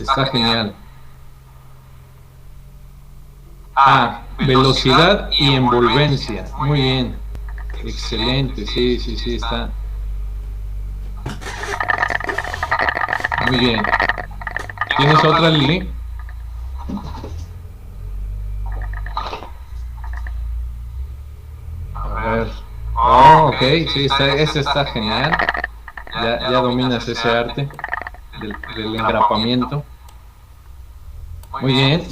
Está genial. Ah, velocidad y envolvencia. Muy bien. Excelente, sí, sí, sí, está. Muy bien. ¿Tienes otra, Lili? A ver. Oh, ok, sí, ese está genial. Ya dominas ese arte del engrapamiento. Muy bien.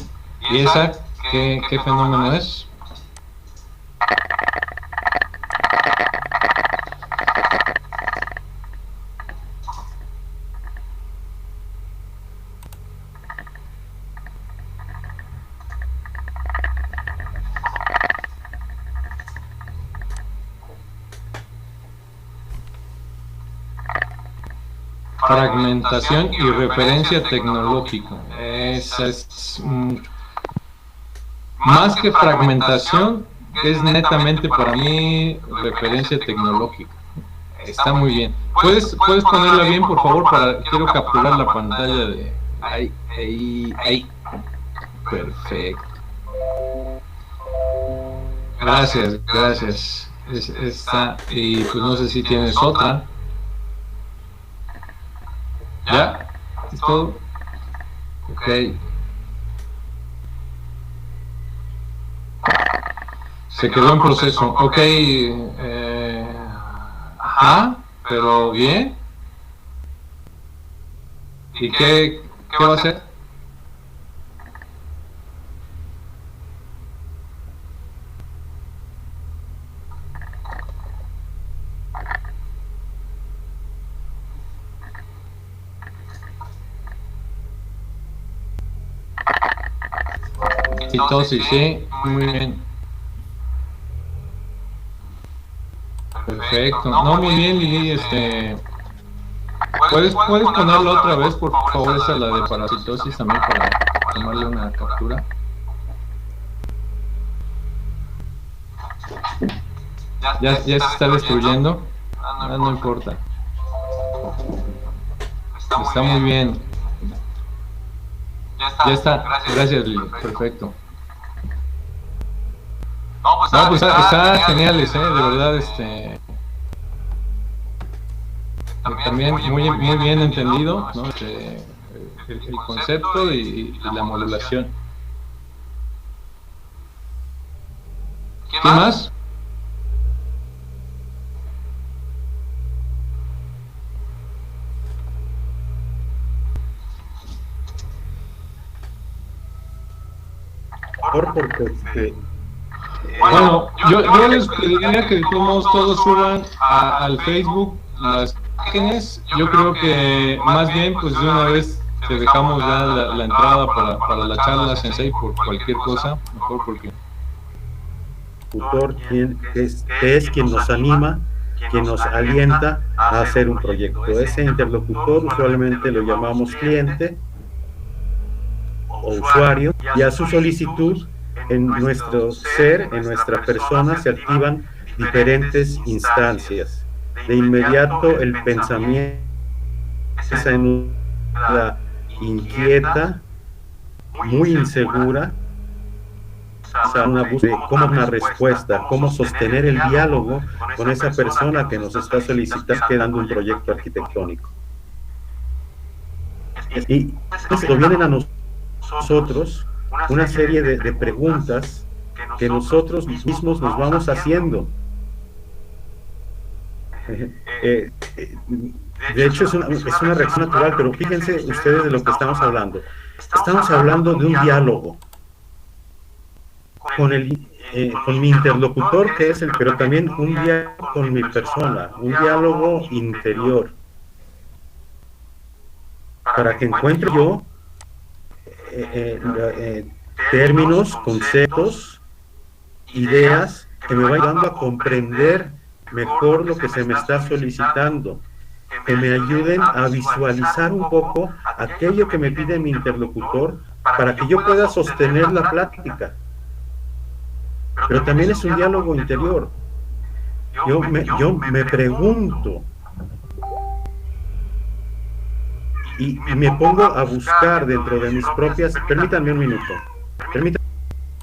¿Y esa qué fenómeno es? Fragmentación y referencia tecnológica. Esa es más que fragmentación, es netamente para mí referencia tecnológica. Está muy bien. ¿Puedes ponerla bien, por favor? Quiero capturar la pantalla de... Ahí. Perfecto. Gracias. Esta, y pues no sé si tienes otra. ¿Ya? ¿Es todo? Ok. Se quedó en proceso. Ok. Ajá, pero bien. ¿Y qué va a hacer? Citosis, sí, muy bien. Perfecto. No, muy bien, Lili, ¿Puedes ponerla otra vez, por favor, esa la de parasitosis también para tomarle una captura? Ya se está destruyendo. No importa. Está muy bien. Ya está. Gracias, Lili. Perfecto. No, pues está geniales, de verdad, también muy bien entendido, ¿no? El concepto y la modulación. ¿Qué más? Porque bueno, yo les pediría que todos suban al Facebook las imágenes. Yo creo que más bien, pues de una vez te dejamos ya la entrada para la charla, Sensei, por cualquier cosa, mejor porque... tutor es quien nos anima, quien nos alienta a hacer un proyecto. Ese interlocutor usualmente lo llamamos cliente o usuario, y a su solicitud en nuestro ser, en nuestra persona, se activan diferentes instancias. De inmediato el pensamiento empieza en una inquieta, muy insegura, una búsqueda de cómo una respuesta, cómo sostener el diálogo con esa persona que nos está solicitando, quedando un proyecto arquitectónico. Y esto vienen a nosotros una serie de preguntas que nosotros mismos nos vamos haciendo. De hecho, es una reacción natural, pero fíjense ustedes de lo que estamos hablando. Estamos hablando de un diálogo con mi interlocutor, que es pero también un diálogo con mi persona, un diálogo interior, para que encuentre yo términos, conceptos, ideas que me vayan dando a comprender mejor lo que se me está solicitando, que me ayuden a visualizar un poco aquello que me pide mi interlocutor para que yo pueda sostener la plática. Pero también es un diálogo interior. Yo me pregunto, y me pongo a buscar dentro de mis propias, permítanme un minuto, permítanme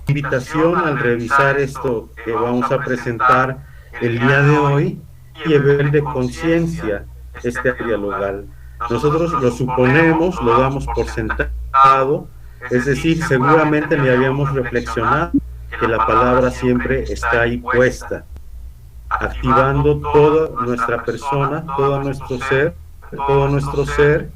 invitación al revisar esto que vamos a presentar el día de hoy y el nivel de conciencia este dialogal. Nosotros lo suponemos, lo damos por sentado, es decir, seguramente ni habíamos reflexionado que la palabra siempre está ahí puesta, activando toda nuestra persona, todo nuestro ser,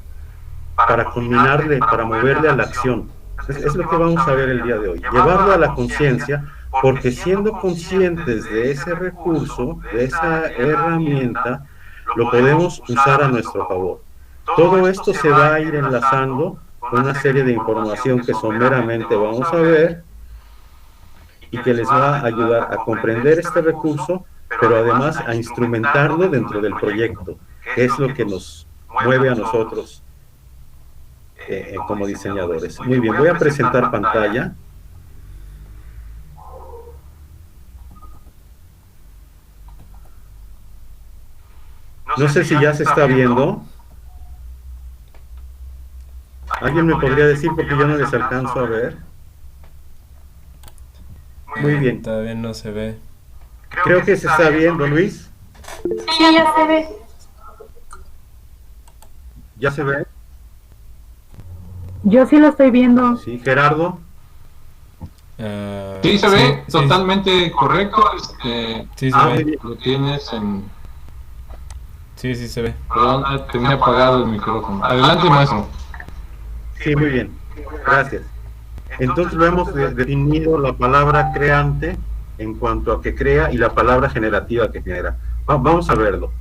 para combinarle, para moverle a la acción. Es lo que vamos a ver el día de hoy, llevarlo a la conciencia, porque siendo conscientes de ese recurso, de esa herramienta, lo podemos usar a nuestro favor. Todo esto se va a ir enlazando con una serie de información que someramente vamos a ver y que les va a ayudar a comprender este recurso, pero además a instrumentarlo dentro del proyecto, que es lo que nos mueve a nosotros como diseñadores. Muy bien, voy a presentar pantalla. No sé si ya se está viendo. ¿Alguien me podría decir porque yo no les alcanzo a ver? Muy bien. Todavía no se ve. Creo que se está viendo, Luis. Sí, ya se ve. ¿Ya se ve? Yo sí lo estoy viendo. Sí, Gerardo. Sí, se ve totalmente correcto. Sí, se ve. Lo tienes en... Sí, se ve. Perdón, tenía apagado el micrófono. Adelante, maestro. Sí, muy bien. Gracias. Entonces lo hemos definido la palabra creante en cuanto a que crea y la palabra generativa que genera. Vamos a verlo.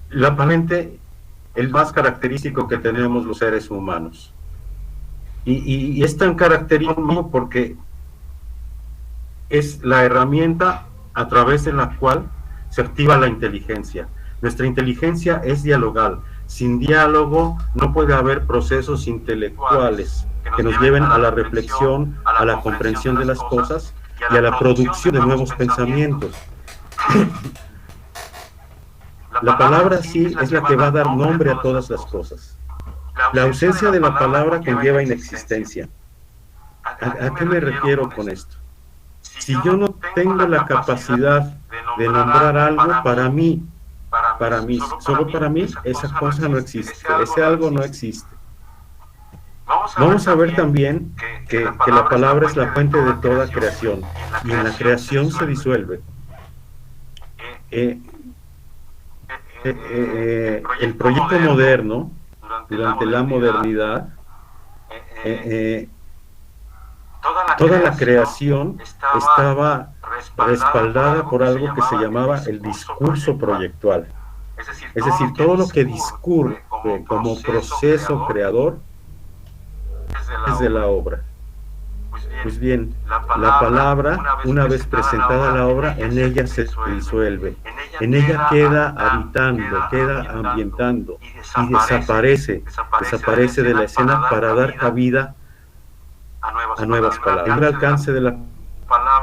La mente, el más característico que tenemos los seres humanos. Y es tan característico porque es la herramienta a través de la cual se activa la inteligencia. Nuestra inteligencia es dialogal. Sin diálogo no puede haber procesos intelectuales que nos lleven a la reflexión, a la comprensión de las cosas y a la producción de nuevos pensamientos. La palabra sí es la que va a dar nombre a todas las cosas. La ausencia de la palabra conlleva inexistencia. ¿A qué me refiero con esto? Si yo no tengo la capacidad de nombrar algo para mí, solo para mí, esa cosa no existe, ese algo no existe. Vamos a ver también que la palabra es la fuente de toda creación, y en la creación se disuelve. El proyecto moderno, durante la modernidad, toda la creación estaba respaldada por algo que se llamaba el discurso proyectual. Es decir, todo lo que discurre como proceso creador es de la obra. Pues bien, la palabra, una vez presentada la obra, en ella se disuelve, en ella queda habitando, queda ambientando y desaparece de la escena para dar cabida a nuevas palabras. El alcance de la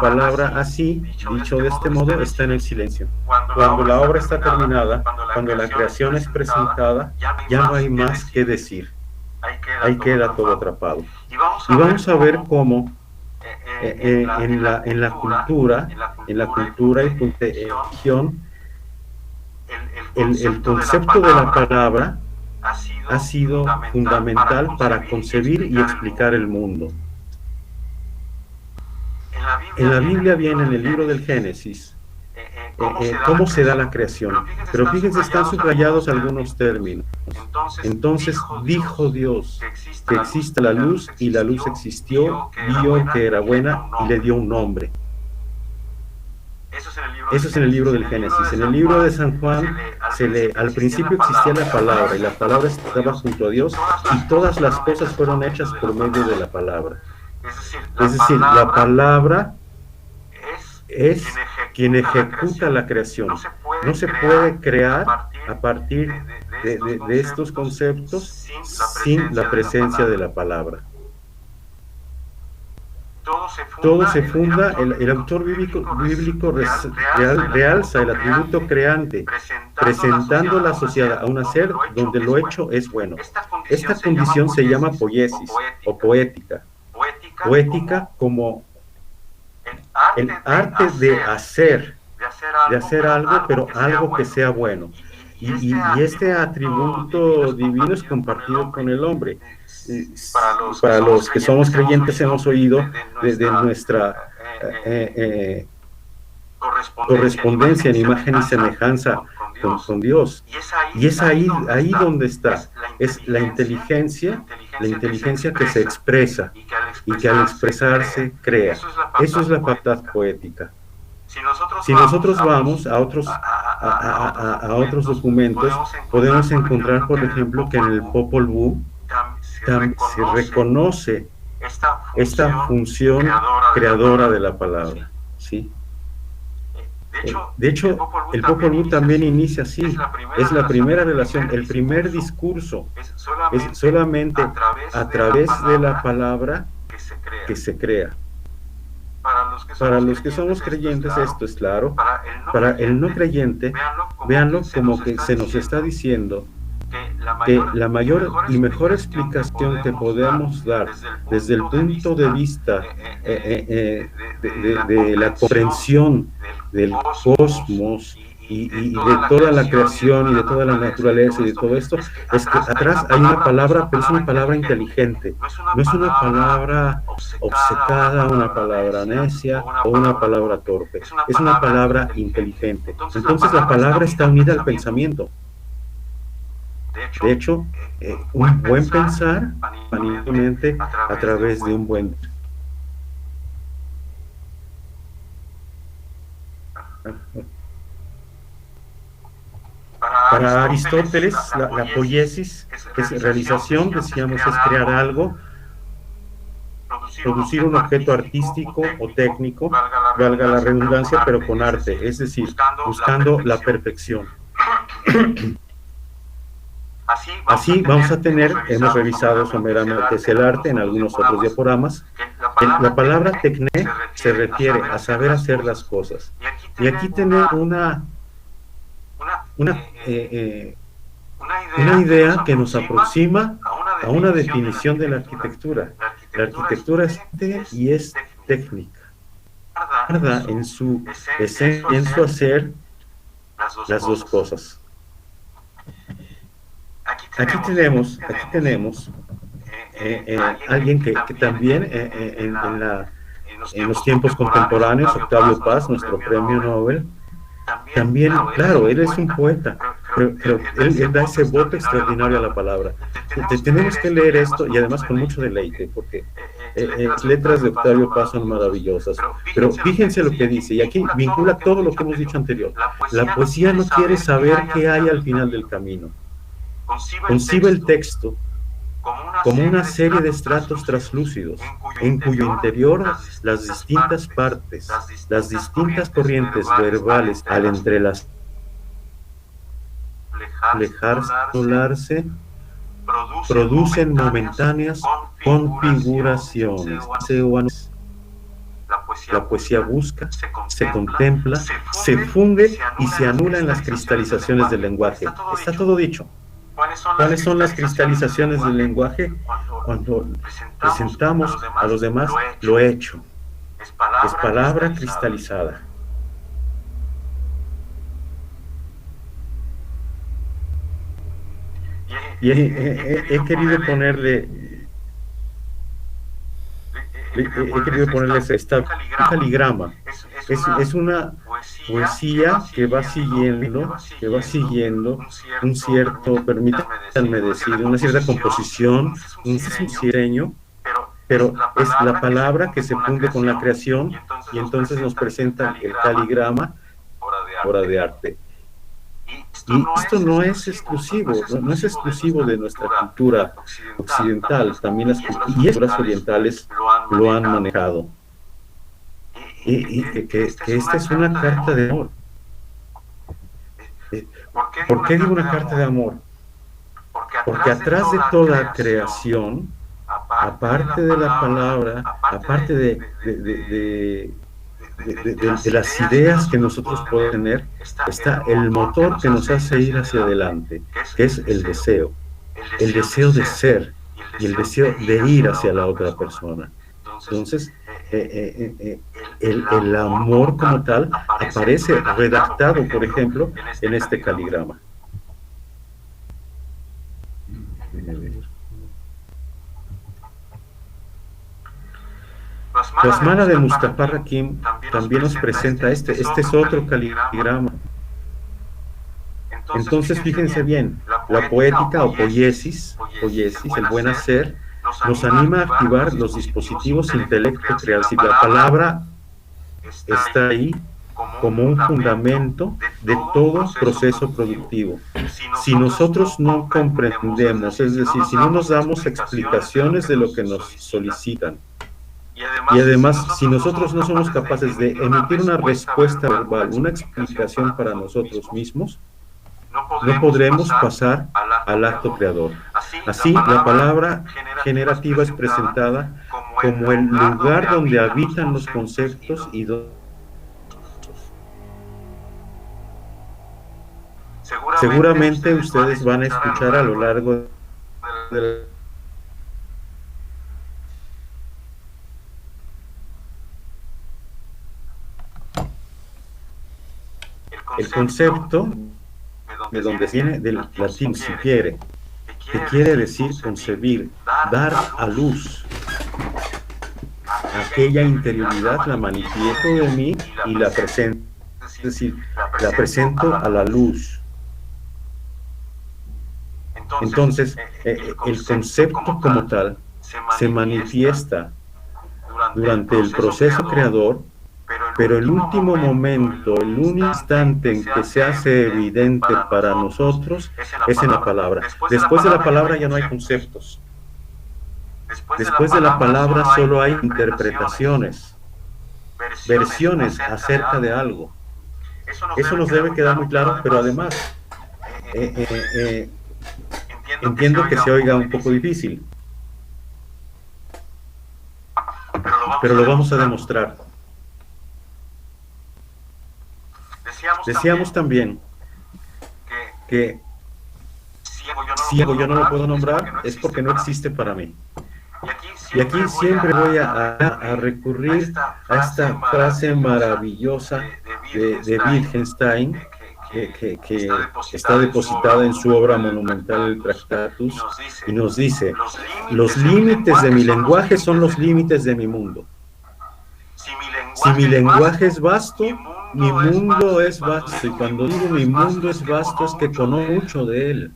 palabra así, dicho de este modo, está en el silencio. Cuando la obra está terminada, cuando la creación es presentada, ya no hay más que decir. Ahí queda todo atrapado. Y vamos a ver cómo en la cultura y religión, el concepto de la palabra ha sido fundamental para concebir y explicar el mundo. En la Biblia viene en el libro del Génesis cómo se da la creación, pero fíjense, están subrayados algunos términos. Entonces dijo Dios que exista la luz, y la luz existió, vio que era buena y le dio un nombre. Eso es en el libro del Génesis. En el libro de San Juan se lee: al principio existía la palabra, y la palabra estaba junto a Dios, y todas las cosas fueron hechas por medio de la palabra. Es decir, la palabra es quien ejecuta la creación. No se puede crear a partir de estos conceptos sin la presencia de la palabra. todo se funda, el autor bíblico realza el atributo creante, presentando la sociedad a un hacer donde lo hecho es bueno. Esta condición se llama poiesis o poética. Poética como el arte de hacer algo, pero algo que sea bueno. Y este atributo divino es compartido con el hombre. Para los que somos creyentes hemos oído de nuestra correspondencia en imagen y semejanza con Dios. Y es ahí donde está. Es la inteligencia que se expresa y que al expresarse crea. Eso es la facultad poética. Si nosotros vamos a otros documentos, podemos encontrar, por ejemplo, que en el Popol Vuh se reconoce esta función creadora de la palabra, ¿sí? De hecho, el Popol Vuh también inicia así. Es la primera relación, el primer discurso. Es solamente a través de la palabra que se crea. Para los que somos creyentes esto es claro. Para el no creyente, véanlo como que se nos está diciendo que la mayor y mejor explicación que podemos dar desde el punto de vista de la comprensión del cosmos y de toda la creación y de toda la naturaleza y de todo esto, es que atrás hay una palabra, pero es una palabra inteligente. No es una palabra obcecada, una palabra necia o una palabra torpe. Es una palabra inteligente. Entonces la palabra está unida al pensamiento. De hecho, un buen pensar, manifiestamente, a través de un buen... Para Aristóteles, la poiesis es realización, decíamos, es crear algo, producir un objeto artístico o técnico, valga la redundancia, pero con arte, es decir, buscando la perfección. Así vamos a tener, hemos revisado someramente el arte en algunos otros diaporamas, la palabra tecné se refiere a saber hacer las cosas. Y aquí tenemos una idea que nos aproxima a una definición de la arquitectura. La arquitectura es arte y es técnica. Guarda en su esencia y en su hacer las dos cosas. Aquí tenemos alguien que también en los tiempos contemporáneos, Octavio Paz, nuestro premio Nobel, también, claro, él es un poeta, pero él da ese voto extraordinario a la palabra. Tenemos que leer esto y además con mucho deleite, porque las letras de Octavio Paz son maravillosas. Pero fíjense lo que dice, y aquí vincula todo lo que hemos dicho anterior. La poesía no quiere saber qué hay al final del camino. Concibe el texto como una serie de estratos translúcidos, en cuyo interior las distintas partes, las distintas corrientes verbales al entrelazarse, producen momentáneas configuraciones. La poesía busca, se contempla, se funde y se anula en las cristalizaciones del lenguaje. Está todo dicho. ¿Cuáles son las cristalizaciones del lenguaje? Cuando presentamos a los demás lo hecho. Es palabra cristalizada. Y he querido ponerle esta caligrama. Es una poesía que va siguiendo un cierto, permítanme decir, una cierta composición, un diseño, pero es la palabra que se funde con la creación y entonces nos presenta el caligrama, obra de arte. Y esto no es exclusivo de nuestra cultura occidental, también las culturas orientales lo han manejado. Y que esta es una carta de amor. ¿Por qué digo una carta de amor? Porque atrás de toda creación aparte de la palabra, aparte de las ideas que nosotros podemos tener, está el motor que nos hace ir hacia adelante, que es el deseo de ser y el deseo de ir hacia la otra persona. Entonces, el amor como tal aparece redactado, por ejemplo, en este caligrama. Basmala de Mustafa Rakim también nos presenta este es otro caligrama. Entonces, fíjense bien, la poética o poiesis, el buen hacer, nos anima a activar los dispositivos intelecto creativos. Si la palabra está ahí como un fundamento de todo proceso productivo. Si nosotros no comprendemos, es decir, si no nos damos explicaciones de lo que nos solicitan, y además, si nosotros no somos capaces de emitir una respuesta verbal, una explicación para nosotros mismos, no podremos pasar al acto creador. Así, la palabra generativa es presentada como el lugar donde habitan los conceptos y seguramente ustedes van a escuchar a lo largo de el concepto de donde viene del latín siquiere, que quiere decir concebir, dar a luz. Aquella interioridad la manifiesto de mí y la presento, es decir, la presento a la luz. Entonces, el concepto como tal se manifiesta durante el proceso creador, pero el último momento, el único instante en que se hace evidente para nosotros es en la palabra. Después de la palabra ya no hay conceptos. Después de la palabra solo hay interpretaciones, versiones acerca de algo. Eso nos debe quedar muy claro, pero además entiendo que se oiga un poco difícil, pero lo vamos a demostrar. Decíamos también que si algo yo no lo puedo nombrar es porque no existe para mí. Y aquí siempre voy a recurrir a esta frase maravillosa de Wittgenstein, que está depositada en su obra monumental, el Tractatus, y nos dice: los límites de mi lenguaje son los límites de mi mundo. Si mi lenguaje es vasto, mi mundo es vasto, y cuando digo mi mundo es vasto es que conozco mucho de él.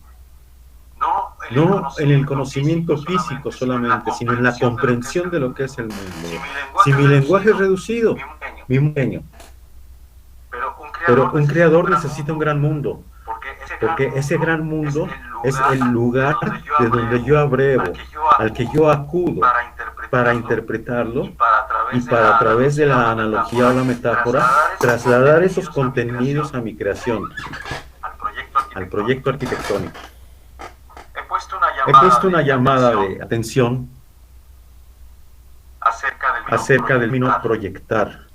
No en el conocimiento físico solamente, sino en la comprensión de lo que es el mundo. Si mi lenguaje es reducido, mi mundo es pequeño. Pero un creador necesita un gran mundo, porque ese gran mundo es el lugar de donde yo abrevo, al que yo acudo para interpretarlo y para, a través de la analogía o la metáfora, trasladar esos contenidos a mi creación, al proyecto arquitectónico. He puesto una llamada de atención acerca del término proyectar.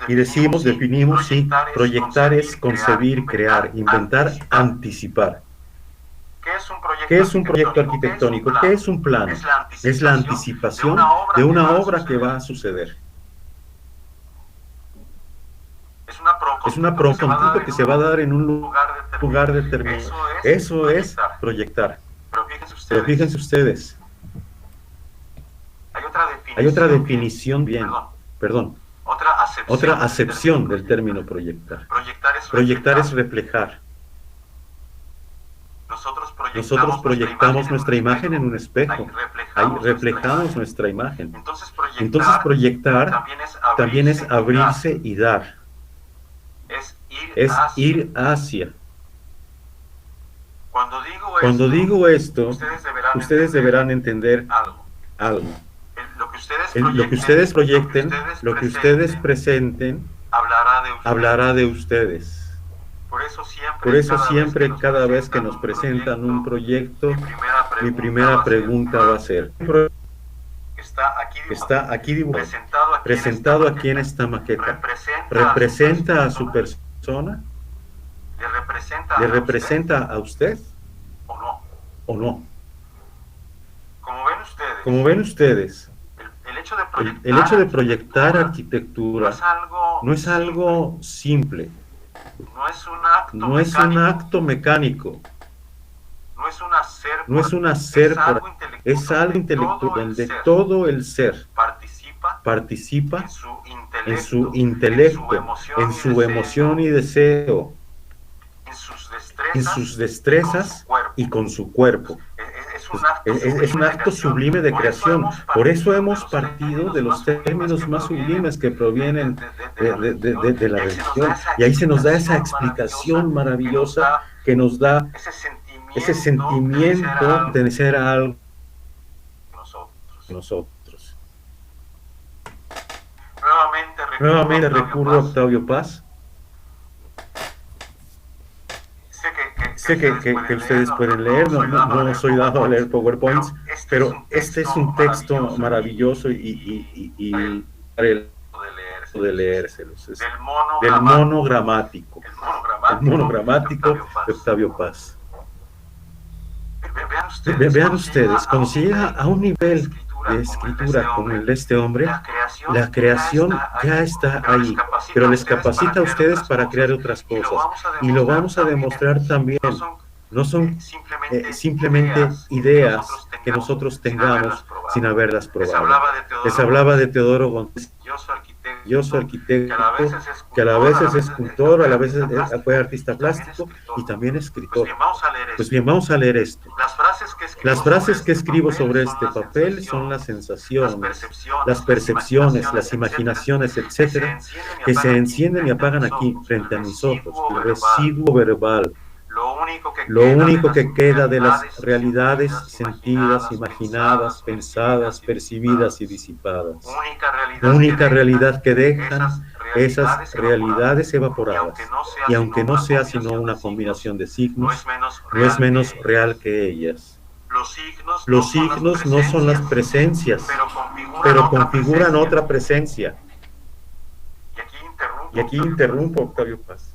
Y definimos, sí, proyectar es concebir, crear, inventar, anticipar. ¿Qué es un proyecto arquitectónico? ¿Qué es un plano? Es la anticipación de una obra que va a suceder. Es una propuesta que se va a dar en un lugar determinado. Eso es proyectar. Pero fíjense ustedes, hay otra definición, otra acepción del término proyectar. Proyectar es reflejar. Nosotros proyectamos nuestra imagen en un espejo. Ahí reflejamos nuestra imagen. Entonces proyectar también es abrirse y dar. Es ir hacia. Cuando digo esto, ustedes deberán entender algo. Lo que ustedes proyecten, lo que ustedes presenten, hablará de ustedes. Por eso siempre, cada vez que nos presentan un proyecto, mi primera pregunta va a ser, que está aquí dibujado, presentado aquí en esta maqueta, ¿representa a su persona? ¿Le representa a usted o no? Como ven ustedes, el hecho de proyectar arquitectura no es algo simple, no es un acto mecánico, no es un hacer, es algo intelectual donde todo el ser participa en su intelecto, en su emoción y deseo, en sus destrezas y con su cuerpo. Es un acto sublime de creación. Por eso hemos partido de los términos más sublimes que provienen de la religión. Y ahí se nos da esa explicación maravillosa que nos da ese sentimiento de ser algo nosotros. Nuevamente recurro a Octavio Paz. Sé que ustedes pueden leer, no soy dado a leer PowerPoints, pero este es un texto maravilloso y de leérselos. Es del mono gramático. El mono gramático de Octavio Paz. Vean ustedes, cuando se llega a un nivel de escritura como el de este hombre, la creación ya está ahí, pero les capacita a ustedes para crear otras cosas. Y lo vamos a demostrar también. No son simplemente ideas que nosotros tengamos sin haberlas probado. Les hablaba de Teodoro González. Yo soy arquitecto, que a la vez es escultor, a la vez fue artista plástico y también escritor. Pues bien, vamos a leer esto. Las frases que escribo sobre este papel son las sensaciones, las percepciones, las imaginaciones, etcétera, que se encienden y apagan aquí, frente a mis ojos, el residuo verbal. Lo único que queda de las realidades sentidas, imaginadas, pensadas, percibidas y disipadas. La única realidad que dejan esas realidades evaporadas. Y aunque no sea sino una combinación de signos, no es menos real que ellas. Los signos no son las presencias, pero configuran otra presencia. Y aquí interrumpo, Octavio Paz.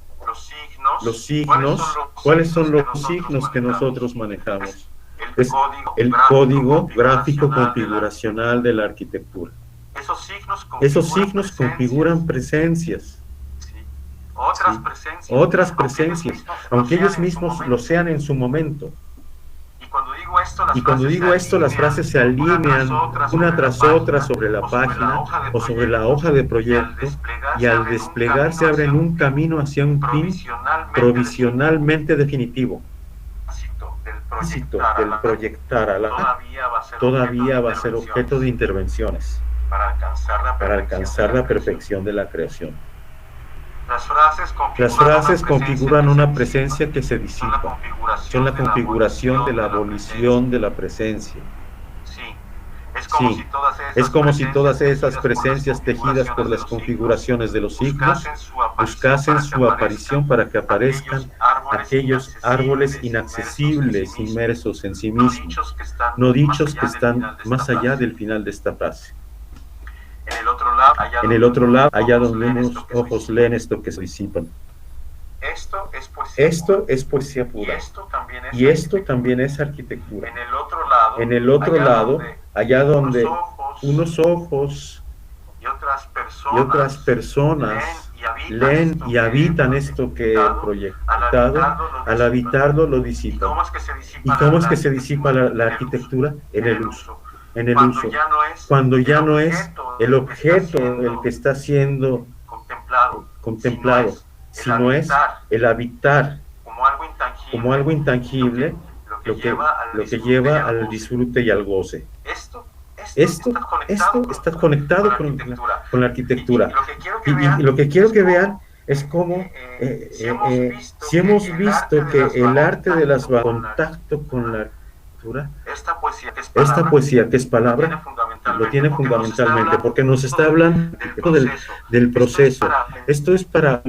Los signos, ¿cuáles son los signos que nosotros manejamos? Es el código gráfico configuracional de la arquitectura. Esos signos configuran presencias. Otras presencias, aunque ellos mismos lo sean en su momento. Y cuando digo esto, las frases se alinean una tras otra sobre la página o sobre la hoja de proyecto, y al desplegar se abren un camino hacia un fin provisionalmente definitivo. Del proyectar a la todavía va a ser objeto de intervenciones para alcanzar la perfección de la creación. Las frases configuran una presencia que se disipa. Son la configuración de la abolición de la presencia. Sí, es como si todas esas presencias tejidas por las configuraciones de los signos buscasen su aparición para que aparezcan aquellos árboles inaccesibles, inmersos en sí mismos, no dichos, que están más allá del final de esta frase. En el otro lado, allá donde unos ojos leen esto que se disipan. Esto es poesía pura. Y esto también es arquitectura. En el otro lado, allá donde unos ojos y otras personas leen y habitan esto que he proyectado, al habitarlo lo disipan. ¿Y cómo es que se disipa la arquitectura? En el uso. Cuando ya no es el objeto el que está siendo contemplado, sino es el habitar como algo intangible, lo que lleva al disfrute y al goce. Esto está conectado con la arquitectura. Y lo que quiero que vean es cómo, si hemos visto que el arte de las contacto con la arquitectura, esta poesía que es palabra, lo tiene fundamentalmente, porque nos está hablando del proceso. Esto es para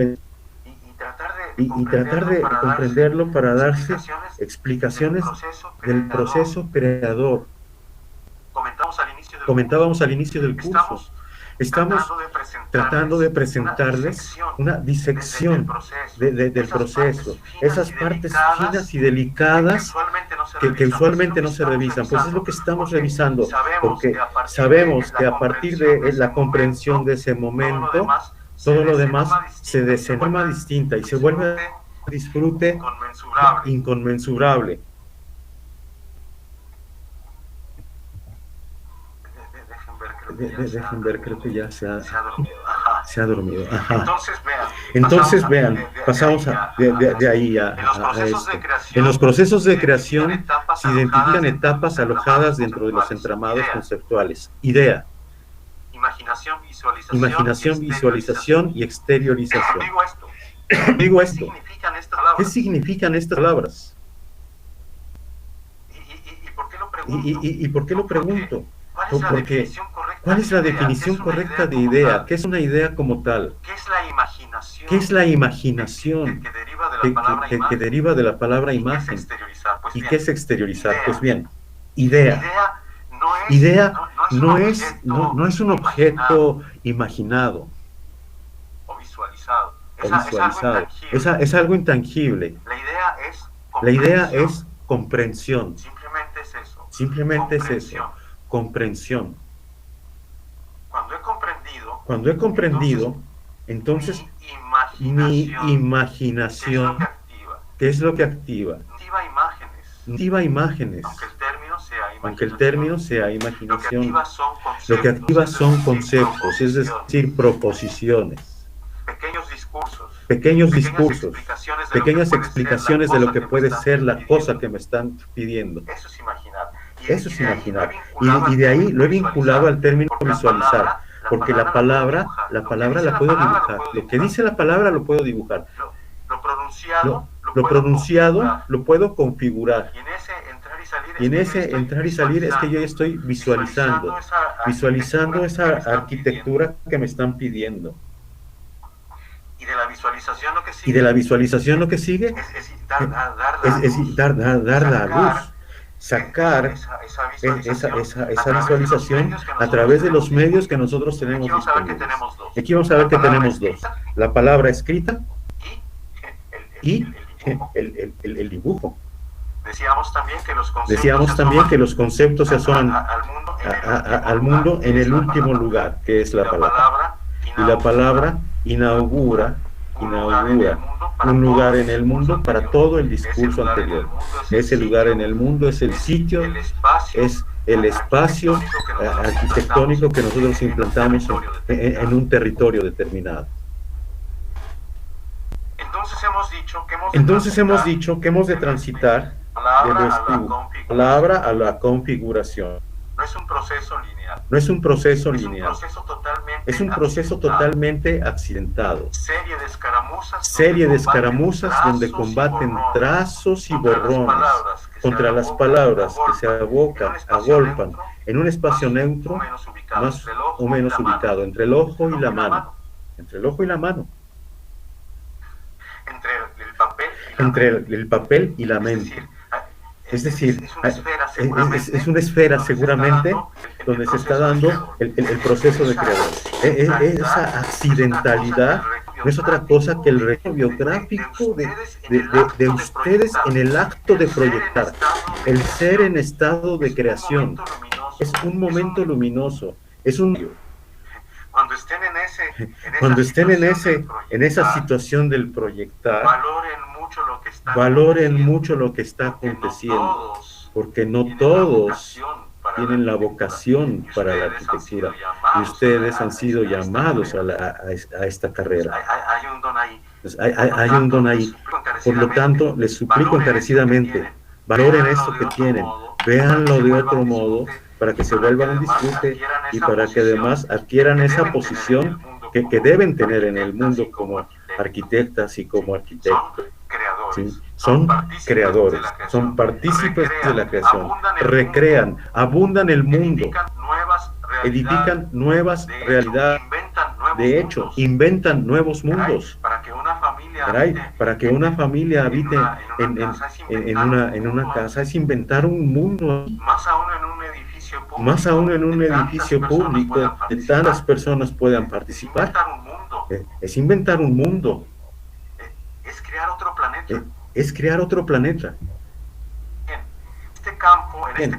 y tratar de comprenderlo para darse explicaciones del proceso creador. Comentábamos al inicio del curso, estamos tratando de presentarles una disección del proceso, esas partes finas y delicadas que usualmente no se revisan. Pues es lo que estamos revisando, porque sabemos que a partir de la comprensión de ese momento, todo lo demás se desenforma distinta y se vuelve un disfrute inconmensurable. Dejen ver, creo que ya se ha dormido. Ajá. Entonces, vean, pasamos de ahí a esto. En los procesos de creación se identifican etapas alojadas dentro de los entramados conceptuales. Idea, imaginación, visualización y exteriorización. Digo esto. ¿Qué significan estas palabras? ¿Y por qué lo pregunto? Porque, ¿cuál es la definición correcta de idea? ¿Qué es una idea como tal? ¿Qué es la imaginación que deriva de la palabra imagen? ¿Y qué es exteriorizar? Pues bien, idea no es un objeto imaginado o visualizado. Es algo intangible. La idea es comprensión. Simplemente es eso. Comprensión. Cuando he comprendido, entonces mi imaginación, ¿qué es lo que activa? Activa imágenes. Aunque el término sea imaginación. Lo que activa son conceptos, es decir, proposiciones. Pequeños discursos, pequeñas explicaciones de lo que puede ser la cosa que me están pidiendo. Eso es imaginar. Y de ahí lo he vinculado al término visualizar, porque la palabra la puedo dibujar. Lo que dice la palabra lo puedo dibujar. Lo pronunciado lo puedo configurar. Y en ese entrar y salir es que yo estoy visualizando esa arquitectura que me están pidiendo. Y de la visualización lo que sigue es dar la luz, sacar esa visualización a través de los medios que nosotros tenemos disponibles. Aquí vamos a ver que tenemos dos: la palabra escrita y el dibujo. Decíamos también que los conceptos se asoman al mundo en el último lugar, que es la palabra. Y la palabra inaugura un lugar en el mundo para todo el discurso anterior. Ese lugar en el mundo es el sitio, es el espacio arquitectónico que nosotros implantamos en un territorio determinado. Entonces hemos dicho que hemos de transitar de la palabra a la configuración. No es un proceso lineal. Es un proceso totalmente accidentado. Serie de escaramuzas donde combaten trazos y borrones contra las palabras que se agolpan en un espacio neutro más o menos ubicado entre el ojo y la mano. Entre el papel y la mente. Es decir, es una esfera seguramente donde se está dando el proceso de creador. Esa accidentalidad no es otra cosa que el registro biográfico de ustedes en el acto de proyectar. El ser en estado de creación es un momento luminoso, es un... Cuando estén en esa situación del proyectar, valoren mucho lo que está aconteciendo, porque no todos tienen la vocación para la arquitectura y ustedes han sido llamados a esta carrera. Hay un don ahí. Por lo tanto, les suplico encarecidamente, valoren esto que tienen, véanlo de otro modo, para que se vuelvan un disfrute y para que además adquieran esa posición que deben tener en el mundo como arquitectas y como arquitectos. ¿Sí? Son creadores, son partícipes de la creación, recrean, abundan el mundo, edifican nuevas realidades, de hecho, inventan nuevos mundos. Caray, para que una familia habite en una casa es inventar un mundo, más aún en un edificio público, más aún en un edificio público, de tantas personas puedan participar. Inventar un mundo. Es inventar un mundo, Es crear otro planeta. es crear otro planeta. En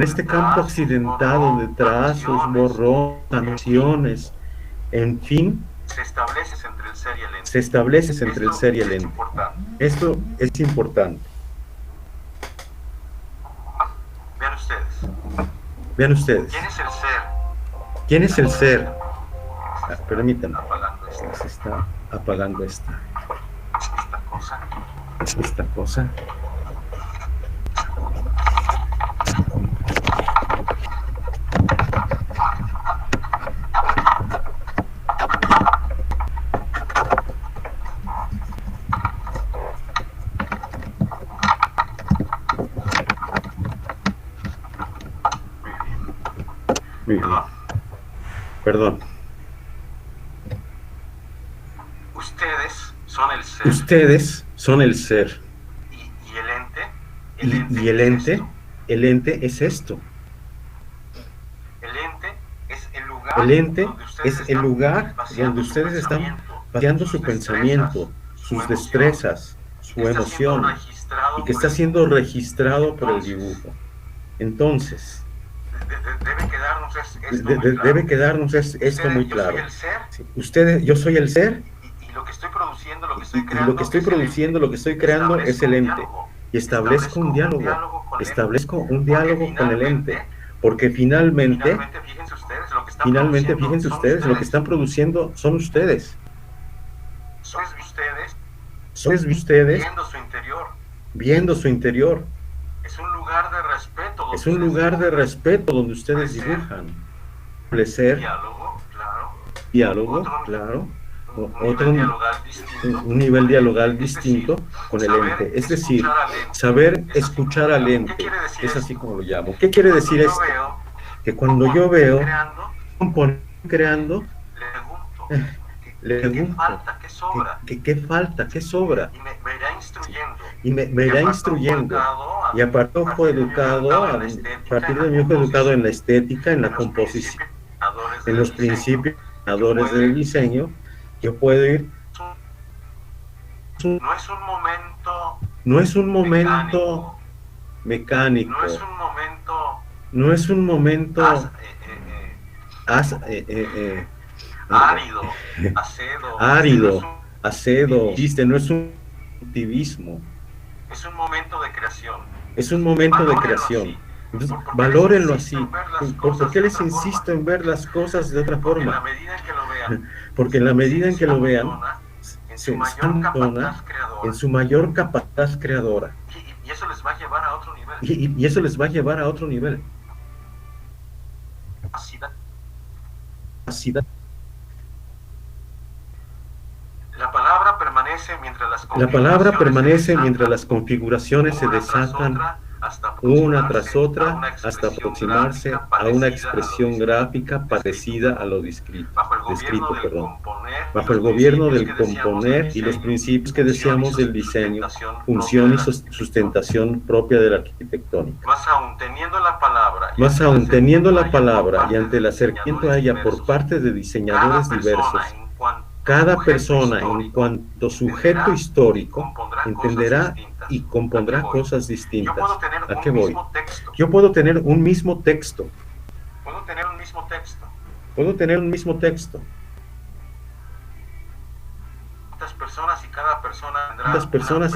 este campo accidentado de trazos, borrones, anotaciones, en fin, se establece entre el ser y el ente. se establece entre el ser y el ente. Esto es importante. Vean ustedes. Vean ustedes. ¿Quién es el ser? ¿Quién es el ser? Permítanme. Apagando esto. Se está apagando esta cosa. Muy bien. Perdón. Ustedes son el ser. Ustedes son el ser. ¿Y el ente? Y el ente, el ente es esto. El ente es el lugar, El ente es el lugar donde ustedes están vaciando su pensamiento, sus destrezas, su emoción, y que está siendo registrado por el dibujo. Entonces, debe quedarnos esto muy claro. Ustedes, yo soy el ser, y lo que estoy produciendo, lo que estoy y creando, lo que estoy produciendo, lo que estoy creando es el ente. Y establezco un diálogo con el ente, porque finalmente, fíjense ustedes, lo que están produciendo son ustedes. Son ustedes viendo su interior. Es un lugar de respeto. Es un lugar de respeto donde ustedes dibujan. Placer, diálogo, claro. Un nivel dialogal distinto con el ente. Es decir, saber escuchar al ente. Es así como lo llamo. ¿Qué quiere decir esto? Que cuando yo veo creando, le pregunto, ¿qué falta? ¿Qué sobra? Y me irá instruyendo. Y a partir de mi ojo educado en la estética, en la composición, en los principios del diseño, yo puedo ir. No es un momento mecánico. No es un momento árido, acedo, no es un activismo. Es un momento de creación. Es un momento de creación. Entonces, valórenlo así. ¿Por qué les insisto en ver las cosas de otra forma? Porque en la medida en que lo vean, se abandona en su mayor capacidad creadora. Y eso les va a llevar a otro nivel. Y eso les va a llevar a otro nivel. La palabra permanece mientras las configuraciones se desatan una tras otra hasta aproximarse a una expresión gráfica parecida a lo descrito, bajo el gobierno del componer y los principios que deseamos del diseño, función y sustentación propia de la arquitectónica. Más aún teniendo la palabra y ante el acercamiento a ella por parte de diseñadores diversos, cada persona, en cuanto sujeto histórico, entenderá y compondrá cosas distintas. ¿A qué voy? Yo puedo tener un mismo texto. Puedo tener un mismo texto. ¿Cuántas personas y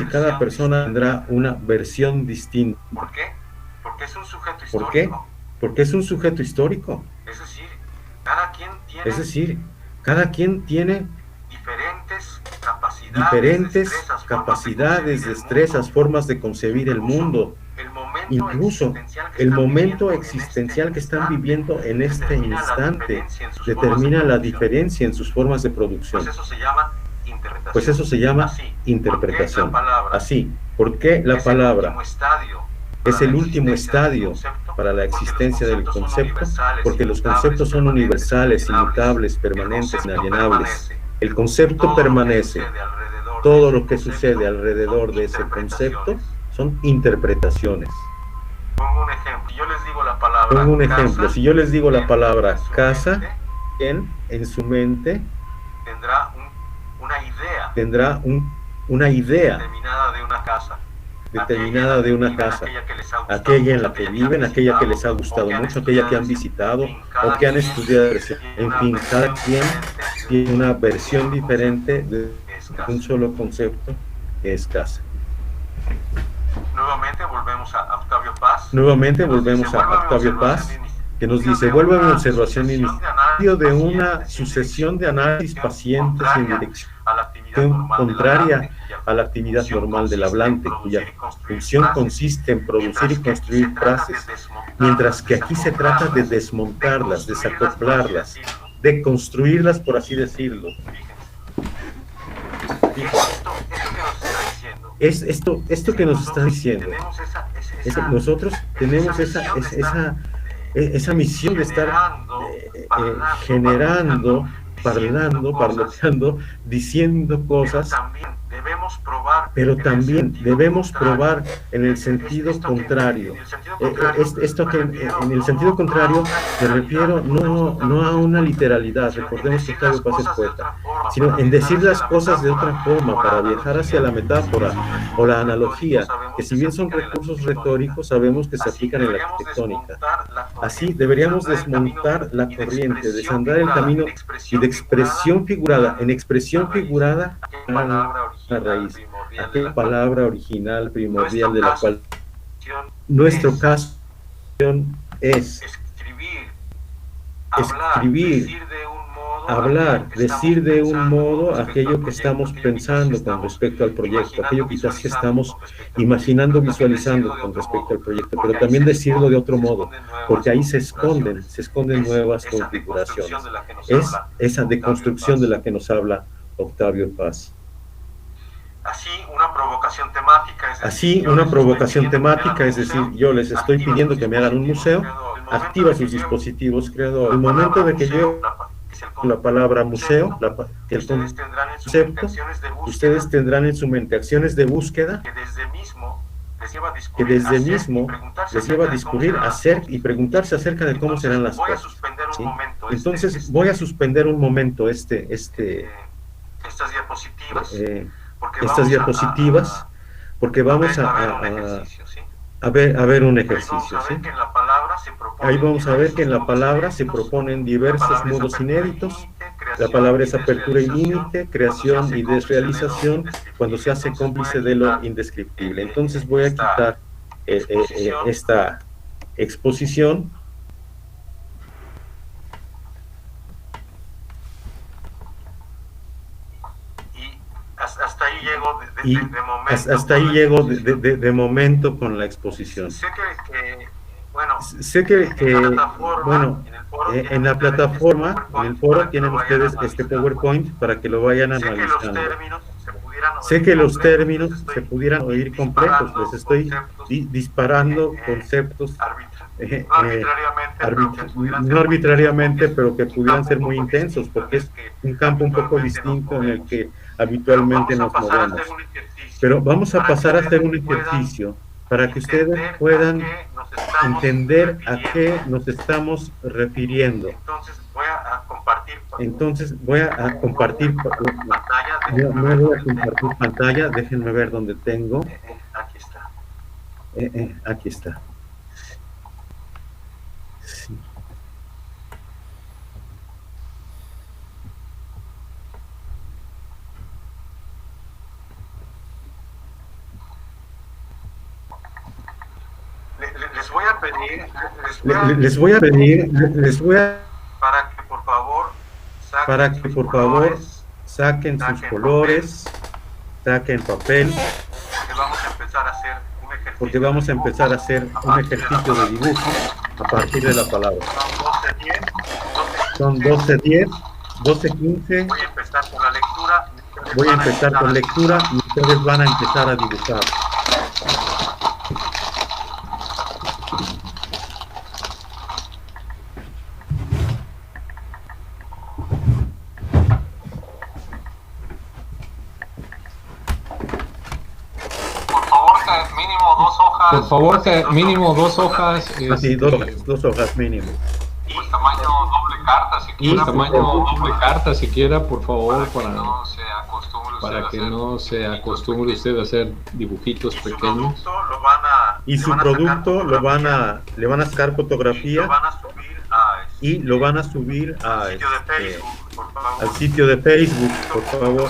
cada persona tendrá una versión distinta? ¿Por qué? Porque es un sujeto histórico. ¿Por qué? Porque es un sujeto histórico. Es decir, cada quien tiene diferentes capacidades, destrezas, formas de concebir el mundo. Incluso el momento existencial que están viviendo en este instante determina la diferencia en sus formas de producción. Pues eso se llama interpretación. Así, ¿por qué la palabra es el último estadio para la existencia del concepto? Porque los conceptos son universales, inmutables, permanentes, inalienables. El concepto permanece. Todo lo que sucede alrededor de ese concepto son interpretaciones. Pongo un ejemplo. Si yo les digo la palabra Pongo un casa, ejemplo. Si yo les digo la palabra en su casa, mente en su mente tendrá una idea determinada de una casa. determinada de una casa, aquella en la que viven, aquella que les ha gustado mucho, aquella que han visitado o que han estudiado. En fin, cada quien tiene una versión diferente de un solo concepto que es casa. Nuevamente volvemos a Octavio Paz. Nuevamente volvemos a Octavio Paz, que nos dice: vuelve a mi observación inicial de una sucesión de análisis pacientes en dirección contraria a la actividad normal del hablante, cuya función consiste en producir y construir frases, mientras que aquí se trata de desmontarlas, desacoplarlas, de construirlas, por así decirlo. Es esto que nos está diciendo. Nosotros tenemos esa misión de estar generando, parloteando, diciendo cosas, pero también debemos probar en el sentido contrario. Esto que en el sentido contrario me refiero no a una literalidad, recordemos que Octavio Paz es poeta, sino en decir las cosas de otra forma, para viajar hacia la metáfora o la analogía, que si bien son recursos retóricos, sabemos que se aplican en la arquitectónica. Así deberíamos desmontar la corriente, desandar el camino y de expresión figurada, en expresión figurada la raíz, aquella palabra original, primordial, de la cual nuestro caso es escribir, hablar, decir de un modo aquello que estamos pensando con respecto al proyecto, aquello quizás que estamos imaginando, visualizando con respecto al proyecto, pero también decirlo de otro modo, porque ahí se esconden nuevas configuraciones. Es esa deconstrucción de la que nos habla Octavio Paz. Así, una provocación temática, es decir, yo les estoy pidiendo que me hagan un museo, activa sus dispositivos creadores. El momento de que yo la palabra museo, el concepto, ustedes tendrán en su mente acciones de búsqueda que desde mismo les lleva a discurrir, hacer y preguntarse acerca de cómo serán las cosas. ¿Sí? Entonces voy a suspender un momento estas diapositivas, porque vamos a ver un ejercicio. ¿Sí? Ahí vamos a ver que en la palabra se proponen diversos modos inéditos. La palabra es apertura y límite, creación y desrealización, cuando se hace cómplice de lo indescriptible. Entonces voy a quitar esta exposición. Hasta ahí llego de momento con la exposición. Sé que en la plataforma, en el foro, tienen ustedes este PowerPoint para que lo vayan analizando. Sé que los términos se pudieran oír complejos, les estoy disparando conceptos no arbitrariamente, pero que pudieran ser muy intensos, porque es un campo un poco distinto en el que habitualmente nos movemos. Pero vamos a pasar a hacer un ejercicio para que ustedes puedan entender a qué nos estamos refiriendo. Entonces voy a compartir pantalla. Déjenme ver dónde tengo. Aquí está. Sí. Les voy a pedir para que por favor saquen sus colores, saquen papel, porque vamos a empezar a hacer un ejercicio de dibujo a partir de la palabra. Son 12:10, 12:15. Voy a empezar con lectura y ustedes van a empezar a dibujar. Por favor, que mínimo 2 hojas. Así, dos hojas mínimo. Pues tamaño doble carta si Y quiera. Tamaño doble carta, siquiera, por favor, Para que no se acostumbre para que no se acostumbre usted a hacer dibujitos pequeños. Y su producto le van a sacar fotografía y lo van a subir al sitio de Facebook, por favor,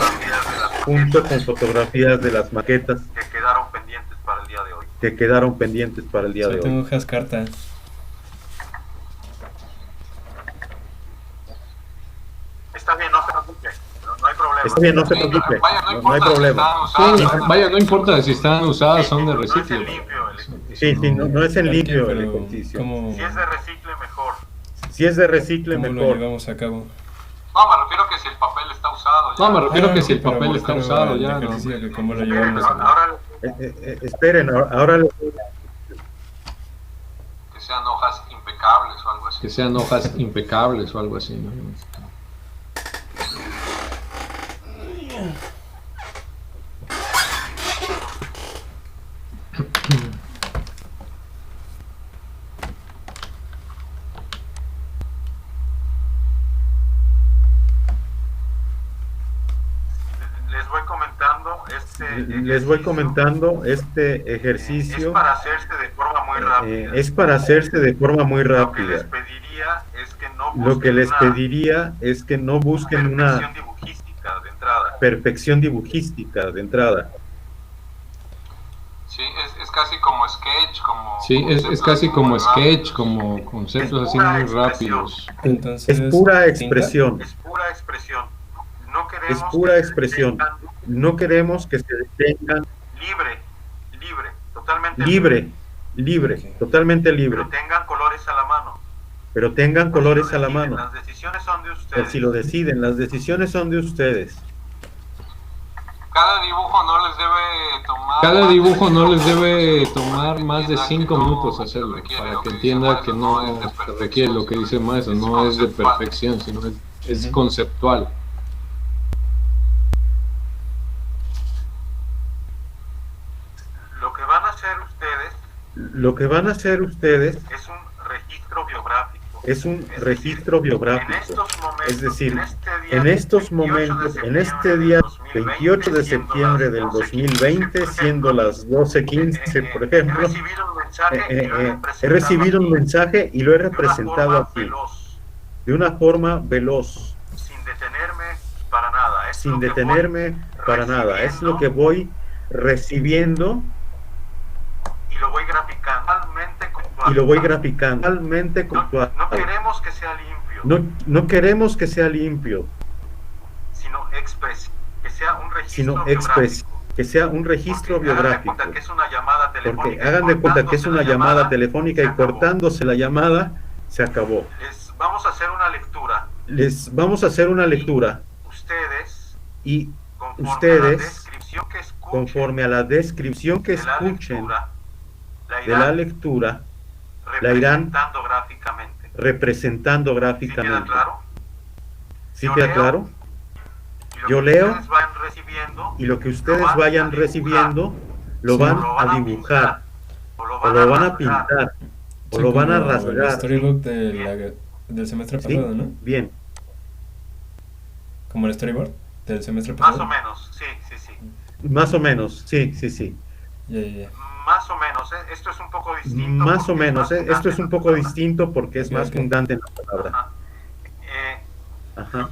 junto con fotografías de las maquetas que quedaron pendientes para el día de hoy. que quedaron pendientes para el día de Solo hoy. tengo hojas cartas. Está bien, no se preocupe, no hay problema. Está bien, no se preocupe, Vaya, no hay problema. Sí, vaya, no importa si están usadas, son de No es reciclo. en limpio el ejercicio. Sí, no es en limpio el Pero, ejercicio. ¿cómo, Si es de recicle, mejor. Si es de recicle, cómo lo mejor. llevamos a cabo? No, me refiero que si el papel está usado. No, me refiero Ah, que si el pero papel me está refiero usado al ya, ¿no? ejercicio que ¿cómo lo Espere, llevamos pero a cabo? ahora Esperen, ahora que sean hojas impecables o algo así. Que sean hojas impecables o algo así, ¿no? Les voy comentando este ejercicio es para hacerse de forma muy rápida. es para hacerse de forma muy Lo que les rápida. pediría es que no Lo que busquen les una pediría es que no busquen perfección una dibujística de entrada. perfección dibujística de entrada. Sí, es casi como sketch, como Sí, es conceptos casi muy como rápidos. sketch, como conceptos así muy rápidos. Entonces, Es pura ¿tinta? expresión. Es pura expresión. No queremos Es pura que expresión. se detengan No queremos que se detengan totalmente libre, Ok. totalmente libre, pero tengan colores a la mano. pero tengan colores a la Deciden, mano. Las decisiones son de Por ustedes. si lo deciden, las decisiones son de ustedes. Cada dibujo no les debe tomar. Cada más de dibujo no les 5 debe minutos, tomar más de 5 minutos hacerlo, para que entienda que no se requiere lo que dice el maestro, no es de perfección, sino es Ujú. conceptual. Lo que van a hacer ustedes Lo que van a hacer ustedes es un registro biográfico. es un registro En biográfico. estos momentos, Es decir, en en estos momentos, en este día 28 de septiembre del 2020, siendo las 12:15, por ejemplo, he recibido un mensaje y lo he representado aquí de una forma veloz, sin detenerme para nada. Es sin lo que detenerme para nada. Es lo que voy recibiendo y lo voy graficando y lo voy graficando totalmente No puntual. queremos que sea limpio, No queremos que sea limpio, sino que sea un registro sino biográfico. que sea un registro Porque hagan de biográfico. cuenta que es una llamada telefónica. Porque hagan de cuenta que es una llamada telefónica y se acabó. cortándose la llamada, se acabó. Les vamos a hacer una lectura. Les vamos a hacer una lectura Ustedes, y conforme a la ustedes, descripción que escuchen conforme a la descripción que de la escuchen lectura, de la lectura, la irán representando gráficamente. representando ¿Sí queda gráficamente. claro? ¿Sí Yo queda leo. claro? Y lo Yo que leo. ustedes vayan recibiendo, Y lo que ustedes vayan recibiendo lo Sí. van lo a dibujar, o lo o lo van a rasgar. pintar, o Sí, lo van a como el rasgar. storybook del semestre ¿Sí? pasado, ¿no? Bien, Como el storyboard del semestre Más pasado. o menos, sí. más o menos, sí. Ya. Más o menos, esto es un poco distinto. Más porque o menos, más esto es un poco fundante. distinto porque es Ok, más ok. fundante en la palabra. Ajá. Ajá.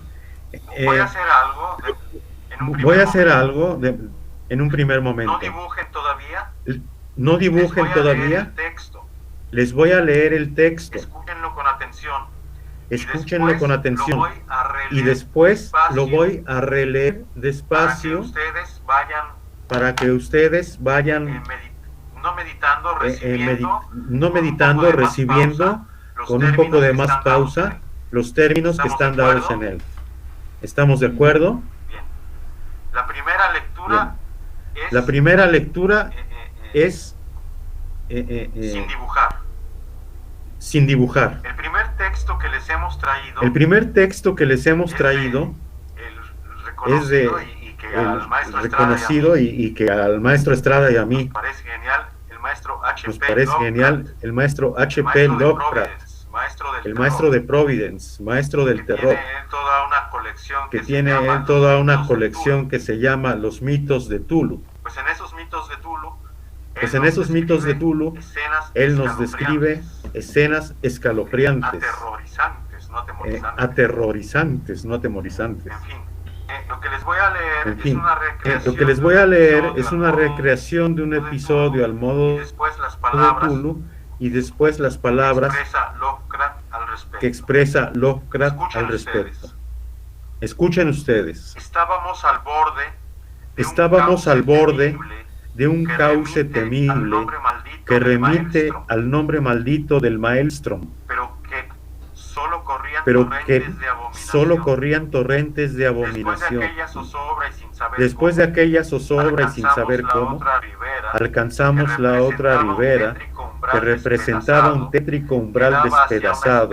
Voy a hacer algo en un Voy primer a hacer momento. algo en un primer No momento. dibujen todavía. No Les dibujen voy a leer todavía. el texto. Les voy a leer el texto. Escúchenlo con atención. Escúchenlo Después con atención. Lo voy a releer Y después despacio lo voy a releer para que despacio ustedes vayan para que ustedes vayan no meditando, recibiendo, no meditando, recibiendo con un poco de más pausa los términos que están dados en él. ¿Estamos de acuerdo? Bien. La primera lectura es La primera lectura es sin dibujar. sin dibujar. El primer texto que les hemos traído El primer texto que les hemos traído el es de reconocido y que al el maestro reconocido Estrada y que al maestro Estrada y a mí parece genial, el maestro Nos parece genial el maestro H.P. Lovecraft, el maestro de Providence, maestro del terror, que tiene él toda una colección que se llama Los mitos de Tulu. Pues en esos mitos de Tulu, él nos describe escenas escalofriantes, aterrorizantes, no atemorizantes. En fin, lo que les voy a leer En fin, es una lo que les voy a leer es una recreación de un episodio al modo y después las de palabras Tulu y después las palabras expresa Lovecraft al respecto. que expresa Lovecraft al respecto. Escuchen ustedes. Estábamos al borde De un cauce temible que remite al nombre maldito del Maelstrom, pero que solo corrían torrentes de abominación. abominación. Después de aquella zozobra y sin saber cómo, alcanzamos la otra ribera que representaba un tétrico umbral despedazado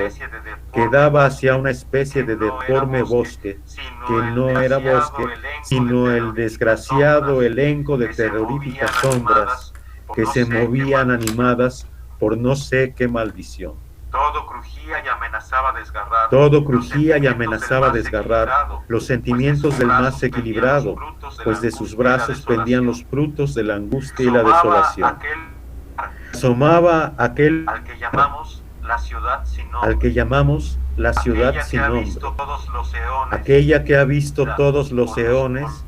que daba hacia una especie de deforme bosque, que no era bosque, sino el desgraciado elenco de terroríficas sombras que se movían animadas por no sé qué maldición. Todo crujía y amenazaba desgarrar. Todo crujía y amenazaba desgarrar los sentimientos del más equilibrado, pues de sus brazos pendían los frutos de la angustia y la desolación. Asomaba aquel al que llamamos la ciudad sin nombre, al que llamamos la ciudad sin ha nombre, visto todos los eones, aquella que ha visto todos los eones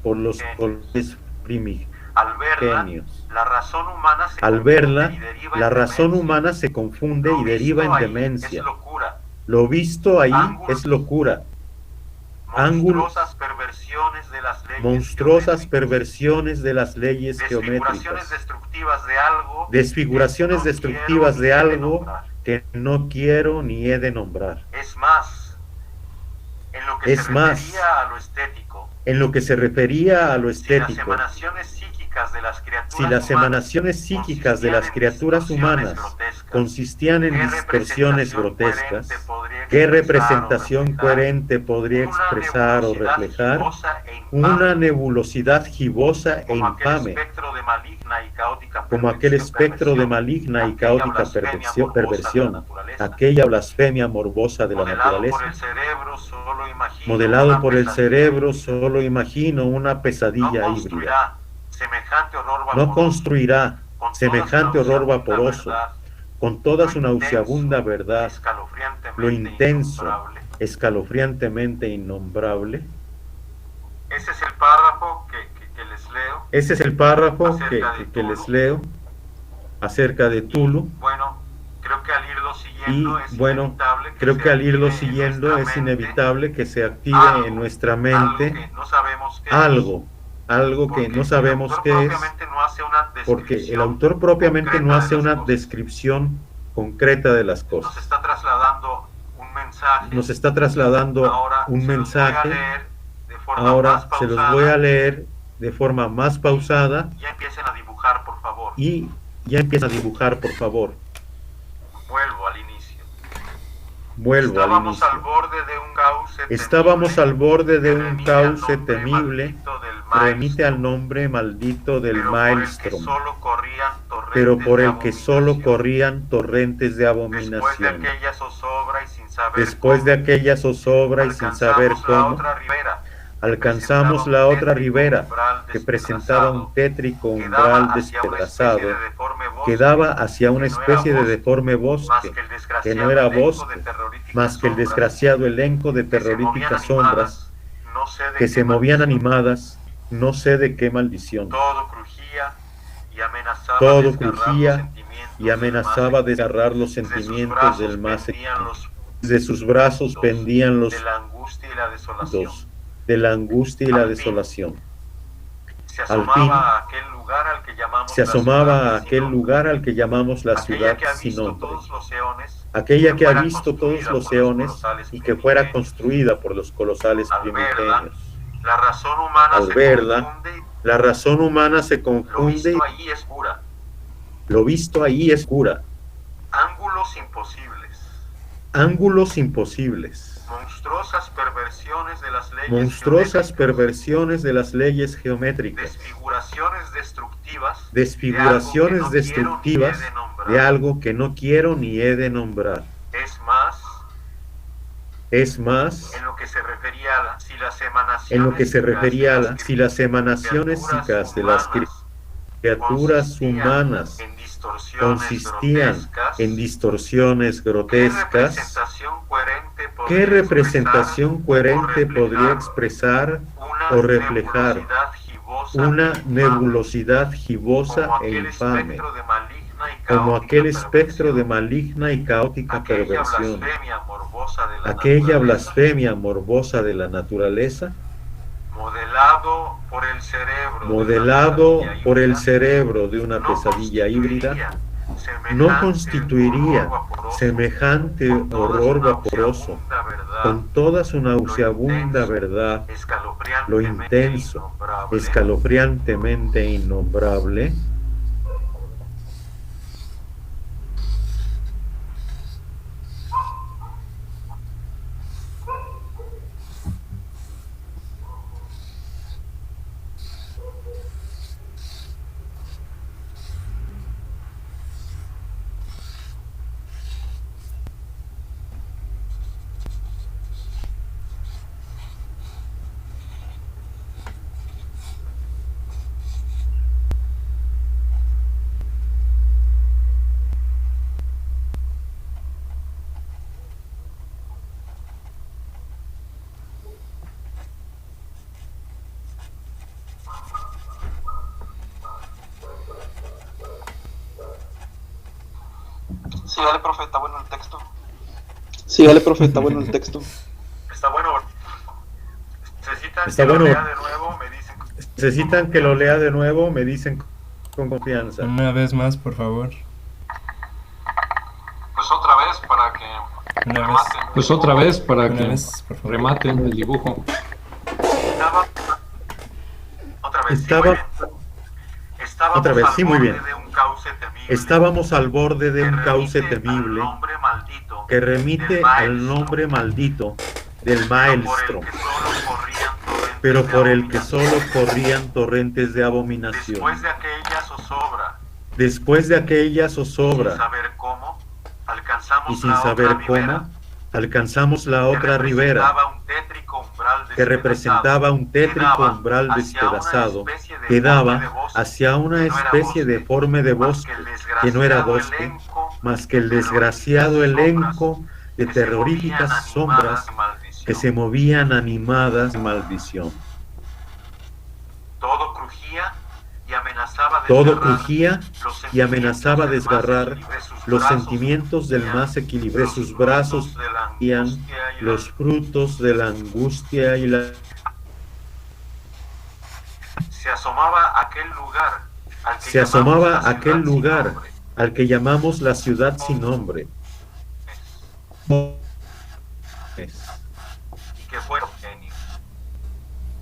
por los colores primigenios. Al verla, la razón humana se Al confunde verla, y deriva la en razón demencia. humana se confunde y Lo deriva en visto ahí demencia. es locura. Lo visto ahí es locura. Monstruosas perversiones de las leyes Monstruosas perversiones de las leyes desfiguraciones geométricas. destructivas de algo Desfiguraciones que no destructivas quiero de ni he algo nombrar. que no quiero ni he de nombrar. Es más, en lo que Es se más, refería a lo estético, En lo que se refería a lo si las estético, emanaciones psíquicas de las criaturas si las emanaciones psíquicas de las criaturas humanas consistían en distorsiones grotescas, ¿qué representación coherente podría expresar o reflejar? Una nebulosidad gibosa e infame, como aquel espectro de maligna y caótica perversión, aquella blasfemia morbosa de la naturaleza. Modelado por el cerebro, solo imagino una pesadilla híbrida. No construirá semejante horror vaporoso, con toda su nauseabunda verdad, lo intenso, escalofriantemente innombrable. Ese es el párrafo que les leo. Ese es el párrafo que les leo acerca de Tulu. Bueno, creo que al irlo Y siguiendo es bueno, inevitable que creo se que al irlo active en siguiendo nuestra es mente inevitable que se active algo, en nuestra algo mente que no sabemos qué es, algo que porque no sabemos el autor qué es, propiamente no hace una porque el descripción autor propiamente no hace concreta de una las cosas. descripción concreta de las Nos cosas. está trasladando un mensaje. Nos está trasladando Ahora un se los voy a mensaje. leer de forma Ahora más se los pausada. voy a leer de forma más pausada Ya empiecen a dibujar, por favor. y ya empieza a dibujar, por favor. Vuelvo al inicio. Vuelvo al Estábamos inicio. al borde de un cauce Estábamos al borde de que un remite al cauce nombre temible maldito del que remite al Maelstrom, nombre maldito del pero por el que Maelstrom, solo corrían torrentes pero por de el que solo abominación. corrían torrentes de Después de abominación. aquella zozobra y sin saber Después de aquella zozobra y sin saber alcanzamos la cómo, otra ribera, alcanzamos la otra ribera que presentaba un tétrico umbral despedazado que daba hacia una especie de deforme bosque, que no era bosque, más que el desgraciado elenco de terroríficas sombras que se movían animadas, no sé de qué maldición. Todo crujía y amenazaba Todo desgarrar crujía los sentimientos y amenazaba desgarrar los del más sentimientos del más pendían los de sus brazos pendían los de la angustia y la desolación. dos de la angustia y la Al fin, desolación. Se Al asomaba fin, a aquel lugar al que llamamos Se la asomaba ciudad a sin aquel nombre. lugar al que llamamos la Aquella ciudad que ha sin visto nombre, todos los eones, aquella que ha fuera visto todos construida los por eones colosales y que fuera primigenios. construida por los colosales Al verla, primigenios. la razón humana Al se verla, confunde, la razón humana se lo confunde y visto ahí es pura. lo visto ahí es cura. Ángulos imposibles, Ángulos imposibles, monstruosas perversiones de las leyes monstruosas perversiones de las leyes geométricas, desfiguraciones destructivas de algo que no quiero ni he de nombrar. Es más, en lo que se refería a si las emanaciones psíquicas de las criaturas humanas consistían en distorsiones grotescas, ¿qué representación coherente podría expresar o reflejar una nebulosidad gibosa e infame, como aquel espectro de maligna y caótica perversión, aquella blasfemia morbosa de la naturaleza, modelado por el cerebro de una pesadilla híbrida, no constituiría semejante horror vaporoso, con toda su nauseabunda verdad, lo intenso, escalofriantemente innombrable? Sígale, profeta, bueno el texto. Está bueno. Necesitan que lo lea de nuevo, me dicen con confianza. Una vez más, por favor. Pues otra vez para que Una vez. Pues otra vez para Una que vez, por favor. rematen el dibujo. Otra vez, sí, muy bien. Estábamos al borde de un cauce temible que remite al nombre maldito del maelstro, pero por el que solo corrían torrentes de abominación. Después de aquella zozobra, y sin saber cómo, alcanzamos la otra ribera, que representaba un tétrico umbral despedazado, que daba hacia una especie deforme de bosque, que no era bosque, más que el desgraciado elenco de terroríficas sombras que se movían animadas de maldición. Todo crujía y amenazaba desgarrar los sentimientos del más equilibrado. Sus brazos eran los frutos de la angustia y la... Se asomaba aquel lugar al que llamamos la ciudad sin nombre.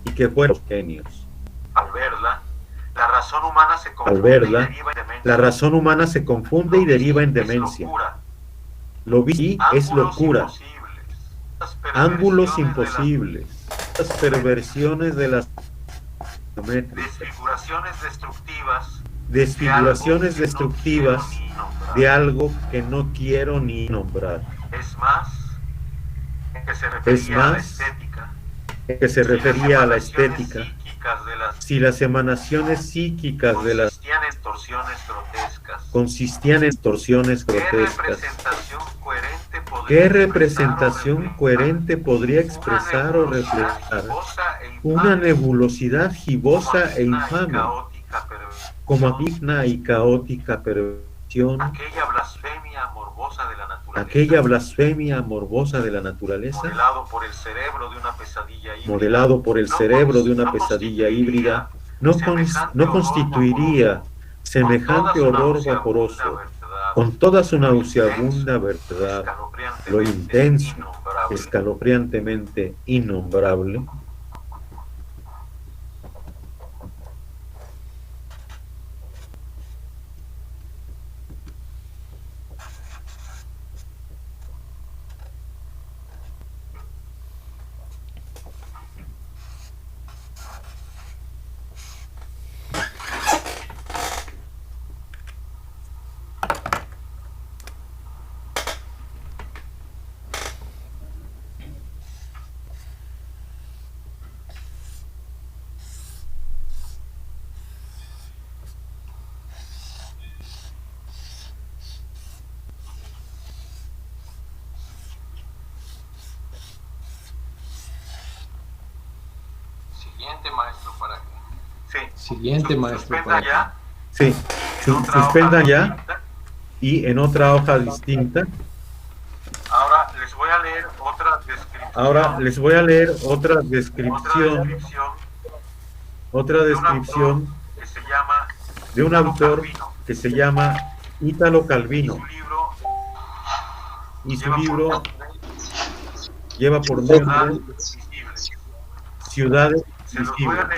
Y que fueron genios. Al verla, la razón humana se confunde y deriva en demencia. Lo vi es locura. Ángulos imposibles. Las perversiones de las desfiguraciones destructivas de algo que no quiero ni nombrar. Es más, que se refería a la estética, si las emanaciones psíquicas de las consistían en torsiones grotescas, ¿qué representación coherente podría expresar o reflejar una nebulosidad gibosa e infame, como maligna y caótica perversión, aquella blasfemia morbosa de la naturaleza, modelado por el cerebro de una pesadilla híbrida, no constituiría semejante horror vaporoso, con toda su nauseabunda verdad, lo intenso, escalofriantemente innombrable? Siguiente maestro para que. Sí. Siguiente maestro Suspenda para ya. Sí, suspendan ya y en otra hoja distinta. Ahora les voy a leer otra descripción. Ahora les voy a leer otra descripción que se llama de un autor que se llama Ítalo Calvino, y su libro lleva por nombre Ciudades Visibles.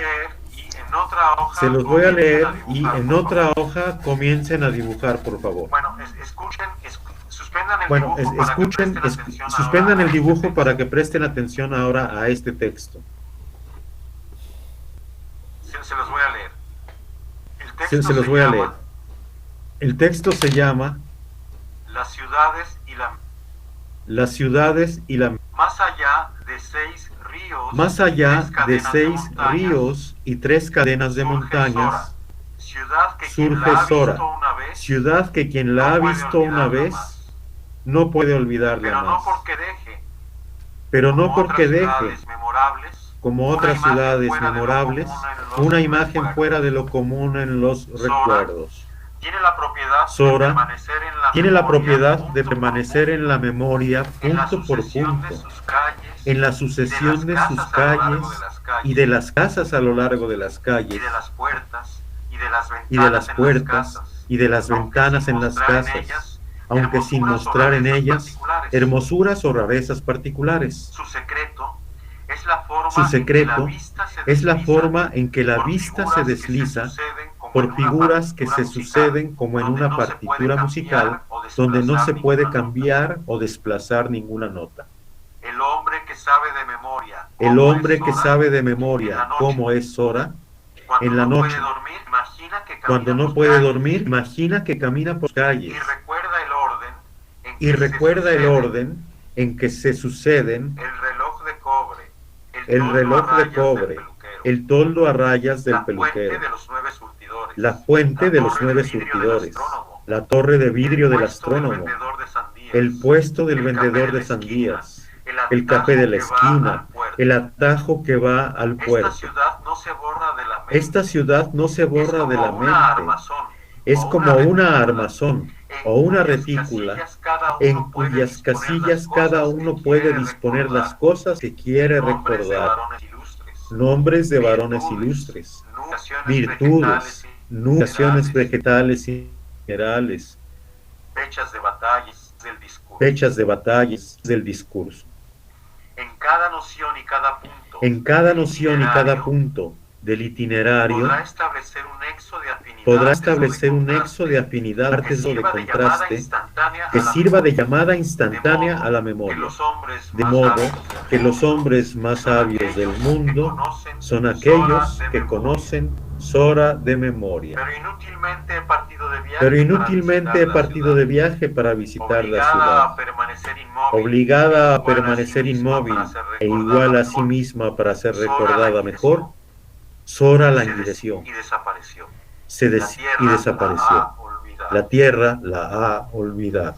Se los voy a leer y en otra hoja comiencen a dibujar, por favor. Bueno, suspendan el dibujo para que presten atención ahora a este texto. Se los voy a leer. Se los voy a leer. El texto se llama Las ciudades y la más allá de 6 ríos y 3 cadenas de montañas surge Sora, ciudad que quien la ha visto una vez no puede olvidarla más. Pero no porque deje, como otras ciudades memorables, una imagen fuera de lo común en los recuerdos. Sora tiene la propiedad de permanecer en la memoria punto por punto, en la sucesión de sus calles y de las casas a lo largo de las calles, y de las puertas y de las ventanas en las casas, aunque sin mostrar en ellas hermosuras o rarezas particulares. Su secreto es la forma en que la vista se desliza por figuras que se suceden como en una partitura musical donde no se puede cambiar o desplazar ninguna nota. El hombre que sabe de memoria cómo es Sora, en la noche, cuando no puede dormir, imagina que camina por calles y recuerda el orden en que se suceden el reloj de cobre, el toldo a rayas del peluquero, la fuente de los 9 surtidores, la torre de vidrio del astrónomo, el puesto del vendedor de sandías, el café de la esquina, el atajo que va al puerto. Esta ciudad no se borra de la mente. Es como una armazón o una retícula en cuyas casillas cada uno puede disponer las cosas que quiere recordar. Nombres de varones ilustres, virtudes, nutriciones vegetales y minerales, fechas de batallas del discurso. En cada noción y cada punto del itinerario podrá establecer un nexo de afinidad, artes o de contraste que sirva de llamada instantánea a la memoria, de modo que los hombres más sabios del mundo son aquellos que conocen Sora de memoria. Pero inútilmente he partido de viaje para visitar la ciudad, obligada a permanecer inmóvil e igual a sí misma para ser recordada mejor. Sora languideció, y desapareció. La tierra la ha olvidado.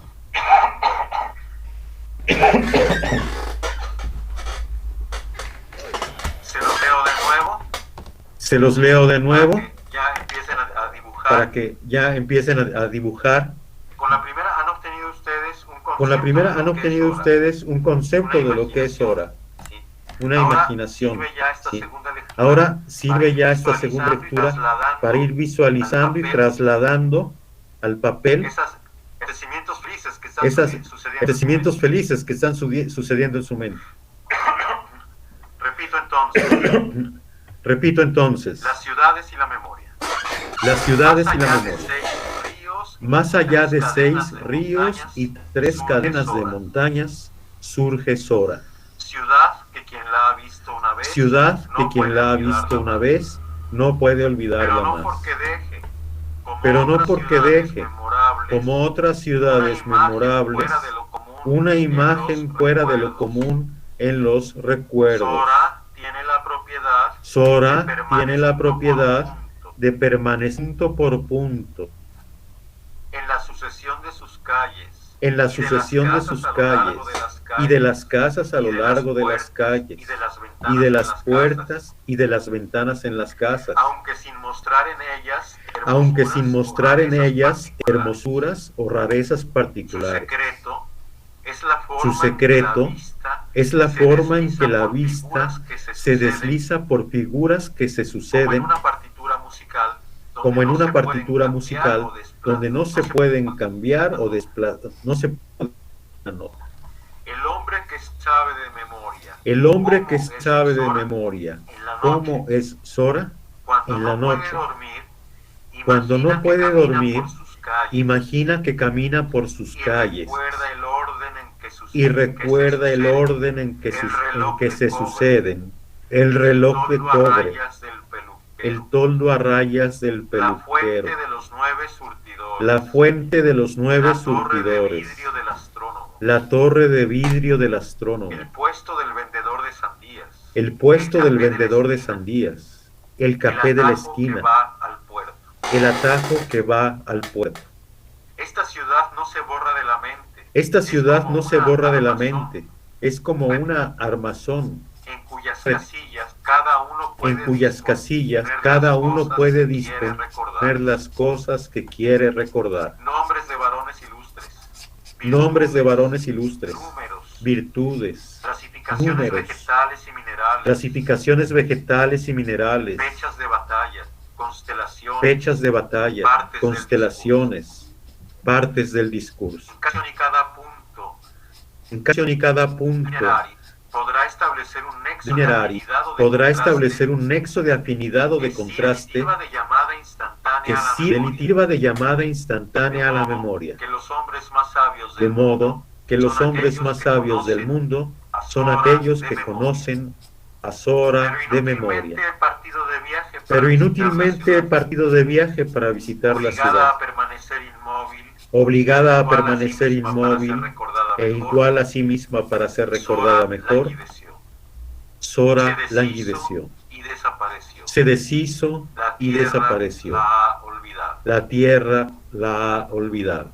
Se los leo de nuevo para que ya empiecen a dibujar. Con la primera han obtenido ustedes un concepto de lo que es Sora, una imaginación. ¿Sí? Ahora sirve ya esta segunda lectura para ir visualizando y trasladando al papel esos acontecimientos felices que están sucediendo en su mente. Repito entonces. Las ciudades y la memoria. Más allá de 6 ríos y 3 cadenas de montañas surge Sora. Ciudad que quien la ha visto una vez no puede olvidarla más. Pero no porque deje, como otras ciudades memorables, una imagen fuera de lo común en los recuerdos. Sora tiene la propiedad de permanecer punto por punto en la sucesión de sus calles y de las casas a lo largo de las calles, y de las puertas y de las ventanas en las casas, aunque sin mostrar en ellas hermosuras o rarezas particulares. Su secreto es la forma en que la vista se desliza por figuras que se suceden, como en una partitura musical donde no se pueden cambiar o desplazar, no se puede una nota. El hombre que sabe de memoria, El hombre que sabe de memoria cómo es Sora en la noche, cuando no puede dormir, imagina que camina por sus calles y recuerda el orden en que se suceden, el reloj de cobre, el toldo a rayas del peluquero, la fuente de los 9 surtidores, la torre de vidrio del astrónomo, el puesto del vendedor de sandías, el puesto del vendedor de sandías, el café de la esquina, el atajo que va al puerto. Esta ciudad no se borra de la mente. Esta ciudad no se borra de la mente. Es como una armazón en cuyas casillas cada uno puede disponer las cosas que quiere recordar. Nombres de varones ilustres, virtudes, números, clasificaciones vegetales y minerales, fechas de batalla, constelaciones, partes del discurso. En cada punto podrá establecer un nexo de afinidad o de contraste que sirva de llamada instantánea a la memoria, de modo que los hombres más sabios del mundo son aquellos que conocen a Sora de memoria. Pero inútilmente he partido de viaje para visitar la ciudad, obligada a permanecer inmóvil e igual a sí misma para ser recordada mejor. Sora languideció, se deshizo y desapareció. La tierra la ha olvidado.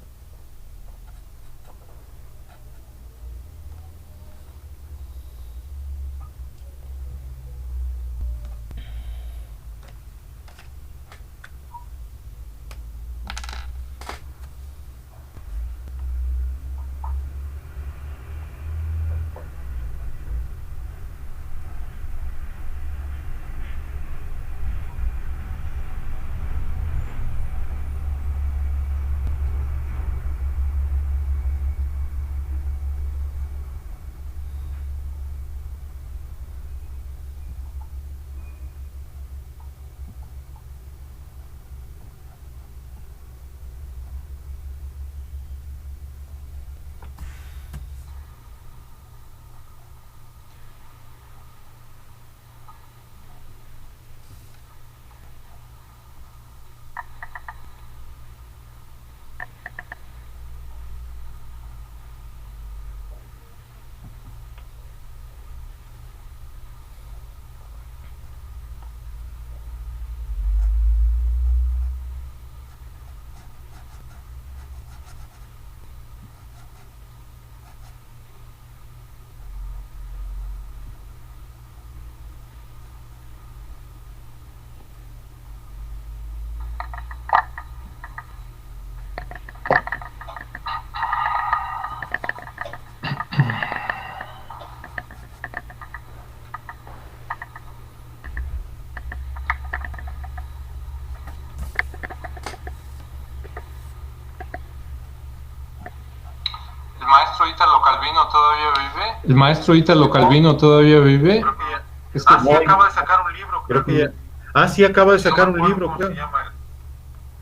maestro Ítalo Calvino todavía vive? ¿El maestro Ítalo Calvino todavía vive? Creo que ya. Es que Sí, acaba de sacar un libro. Creo que ya. Ah, sí, acaba de sacar un libro, ¿Cómo creo. se llama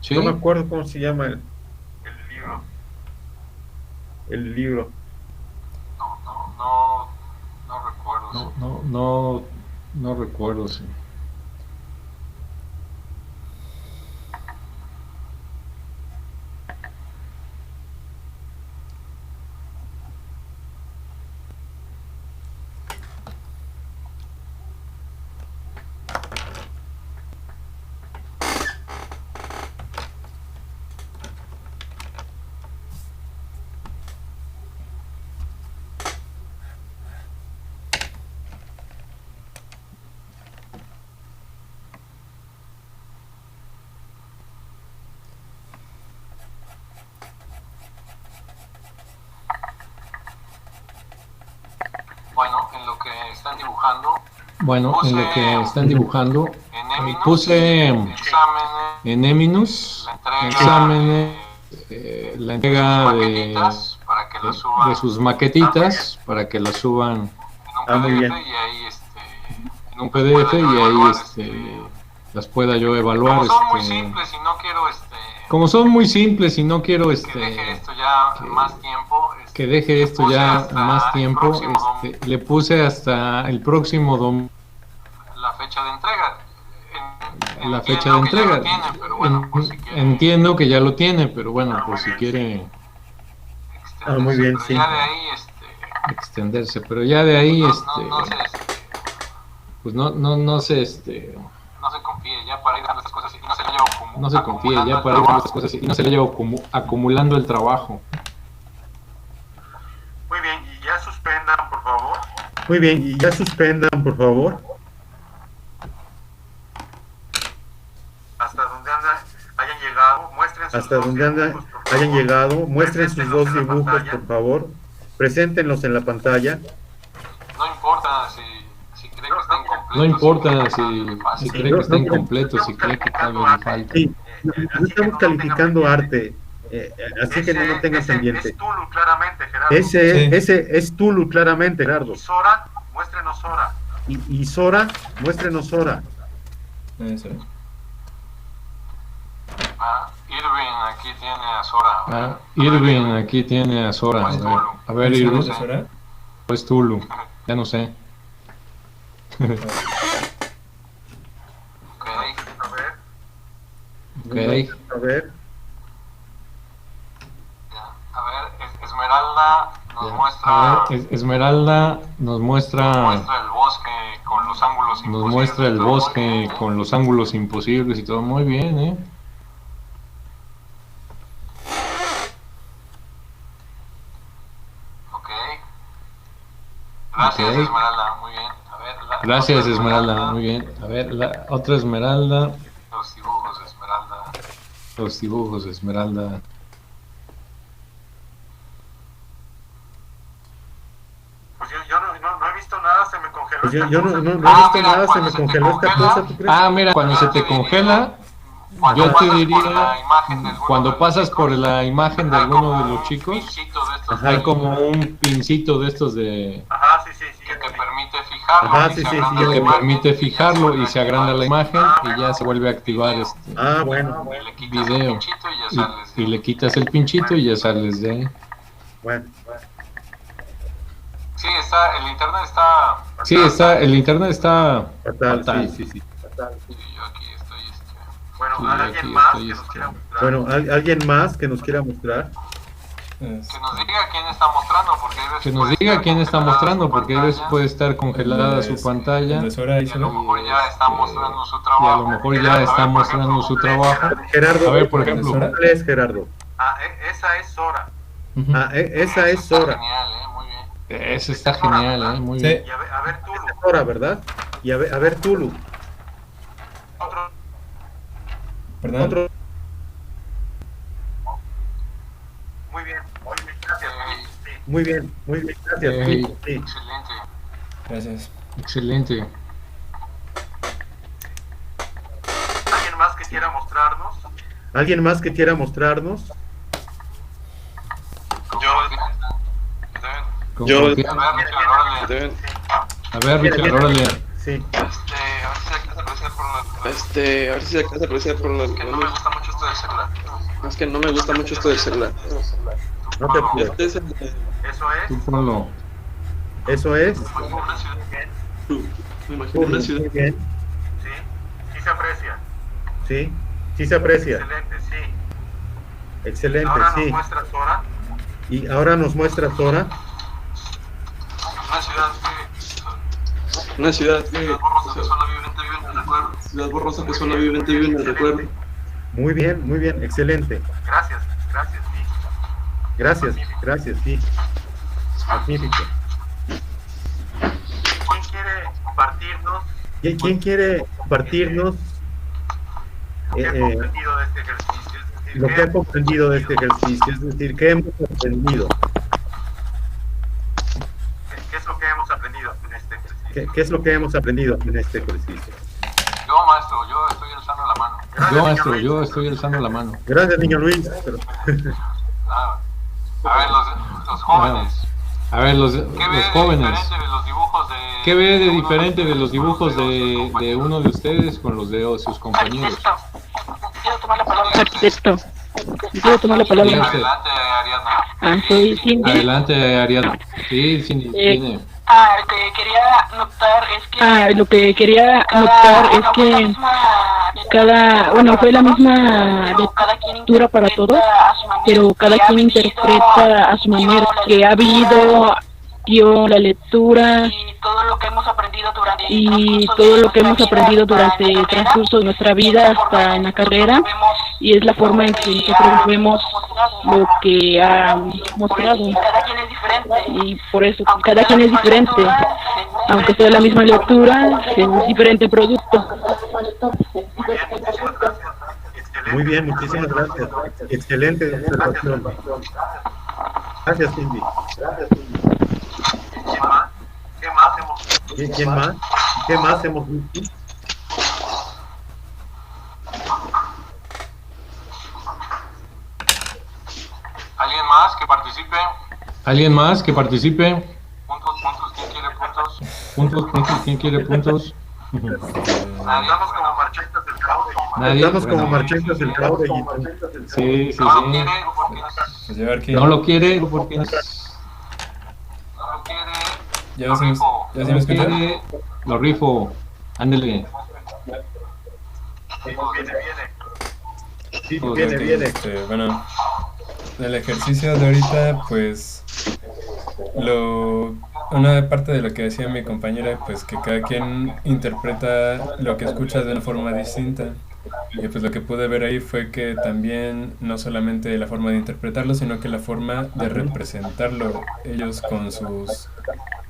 ¿Sí? No me acuerdo cómo se llama el libro? el libro. No recuerdo. No recuerdo, sí. están dibujando, bueno, en lo que están dibujando, puse en Eminus exámenes, la entrega de sus maquetitas para que las suban muy bien. en un PDF y ahí las pueda yo evaluar. Como son muy simples y no quiero que deje esto ya más tiempo, le puse hasta el próximo domingo la fecha de entrega. La fecha de entrega. Entiendo que ya lo tiene, pero bueno, por si quiere muy bien, sí. Ya de ahí, extenderse, pero ya de ahí, pues no se no se confíe ya para ir dando estas cosas y no se le lleva no se confíe ya para ir dando estas cosas y no se le lleva acumulando el trabajo. Muy bien, y ya suspendan, por favor. Muy bien, y ya suspendan, por favor. Hasta donde hayan llegado, muestren sus Hasta dos donde dibujos, por favor. hayan llegado, muestren sus dos Preséntenlos en la dibujos, pantalla. por favor. Preséntenlos en la pantalla. No importa si cree que está incompleto. No importa si si cree que está incompleto, si cree que todavía le falta. Sí, no estamos calificando arte, así que no tengan pendiente. Es Tulu, claramente, Gerardo. Ese es Tulu, claramente, Gerardo. Y Sora, muéstrenos Sora. Y Sora, muéstrenos Sora. Eso. Irving aquí tiene a Sora. Irving aquí tiene a Sora. A ver, Irving. ¿Es hora? Es Tulu, ya no sé. Ok. A ver, Ok. A ver, Ya. A ver, Esmeralda nos A muestra. ver, Esmeralda nos muestra el bosque con los ángulos Nos imposibles muestra el y todo. bosque con los ángulos imposibles y todo. Muy bien, ¿eh? Ok. Gracias, Ok. Esmeralda. Muy bien. A ver, Gracias, otra Esmeralda. Muy bien. A ver, la otra Esmeralda. Los dibujos, Esmeralda. Los dibujos, Esmeralda. pues yo no he visto nada, se me congeló. pues yo esta no cosa. he visto mira, nada, se cuando me se te congeló esta congela, cosa, ¿tú crees? Mira, cuando se te congela, Cuando yo te pasas por diría, la imagen de alguno cuando de los pasas chicos, por la imagen de hay alguno como de los un chicos, pinchito de estos hay como un pincito de estos Ajá, sí, que te permite fijarlo. Ajá, y sí, se sí, agranda sí, la que ya imagen, permite fijarlo y se agranda la imagen Ah, y ya se vuelve a activar Ah, bueno, y le quitas el video. pinchito y ya sales. Y le quitas el pinchito y ya sales de ahí. bueno. Sí, el internet está. Sí, el internet está Fatal, sí. Sí, yo aquí estoy. Bueno, Sí, ¿alguien aquí más estoy, que nos quiera mostrar? Bueno, ¿alguien más que nos quiera mostrar? Que nos diga quién está mostrando, porque hay veces Que nos puede diga estar quién está congelada mostrando, su porque a veces pantalla, puede estar congelada su pantalla ¿Es hora? y a lo mejor ya está mostrando su y trabajo. a lo mejor ya está mostrando su trabajo. Gerardo, A ver, por ejemplo, ¿cuál es, Gerardo? Ah, esa es Sora. Esa es Está Sora. genial, muy bien. Eso está genial, muy Sí. bien. Y a ver Tulu. Sora, ¿verdad? Y a ver Tulu. Otro. ¿Perdón? Otro. Muy bien, gracias. Sí. Muy bien, gracias. Ey. Sí. Excelente. Gracias. Excelente. ¿Alguien más que quiera mostrarnos? ¿Alguien más que quiera mostrarnos? Con Yo- confianza. A ver, Richard, órale. Deben- A ver, Richard, órale. Sí. A ver si alcanza a apreciar por la. a ver si se alcanza a apreciar por la... Que no me gusta mucho esto del celular. Es que no me gusta mucho esto del celular. No te apures. Este es el... Eso es. Tú ponlo. Eso es. Una ciudad. Me imagino una ciudad. Muy bien. Sí, sí se aprecia. Sí. Sí se aprecia. Excelente, sí. Excelente, Ahora nos sí. muestra Sora. Y ahora nos muestra Sora. Una ciudad Una ciudad que solo vibrante vive en el recuerdo. ciudad borrosa que solo vive en el recuerdo. Muy bien, excelente. Gracias, sí. Gracias, sí. Magnífico. ¿Quién quiere compartirnos ¿Quién quiere compartirnos lo que ha comprendido de este ejercicio? Es decir, lo que ha comprendido de este ejercicio? Es decir, ¿qué hemos aprendido? ¿Qué es lo que hemos aprendido en este ejercicio? ¿Qué es lo que hemos aprendido en este ejercicio? Yo, maestro, yo estoy alzando la mano. Yo, maestro, yo estoy alzando la mano. Gracias, niño Luis. Ah, a ver, los jóvenes. A ver, los ¿Qué ve jóvenes. diferente de los dibujos de... ¿Qué ve de diferente de los dibujos de uno de ustedes con los de sus compañeros? Quiero tomar la palabra. Arquitecto. Quiero tomar la palabra. Adelante, Ariadna. Soy Cindy. Adelante, Ariadna. Sí, Cindy, tiene. Lo que quería notar es que fue la misma lectura para todos, pero cada quien interpreta a su manera, que ha habido la lectura y todo lo que hemos aprendido durante el transcurso de nuestra vida hasta en la carrera, y es la forma en que nosotros vemos lo que ha mostrado, y por eso cada quien es diferente, aunque sea la misma lectura, es diferente producto. Muy bien, muchísimas gracias. Excelente observación. Gracias, Cindy. ¿Quién más? ¿Qué más hemos visto? ¿Alguien más que participe? ¿Alguien más que participe? Puntos, ¿quién quiere puntos? Puntos, ¿quién quiere puntos? Andamos como marchentas del fraude. Nadie. Estamos como marchentas del fraude. Sí, sí, No lo sí. quiere porque Pues ya ver que No lo quiere porque no lo quiere. ya se me no escucha. quiere, lo rifo. Ándele. Sí, Ok, viene. Bueno, el ejercicio de ahorita, pues, una parte de lo que decía mi compañera, pues que cada quien interpreta lo que escucha de una forma distinta. Y pues lo que pude ver ahí fue que también no solamente la forma de interpretarlo, sino que la forma de representarlo, ellos con sus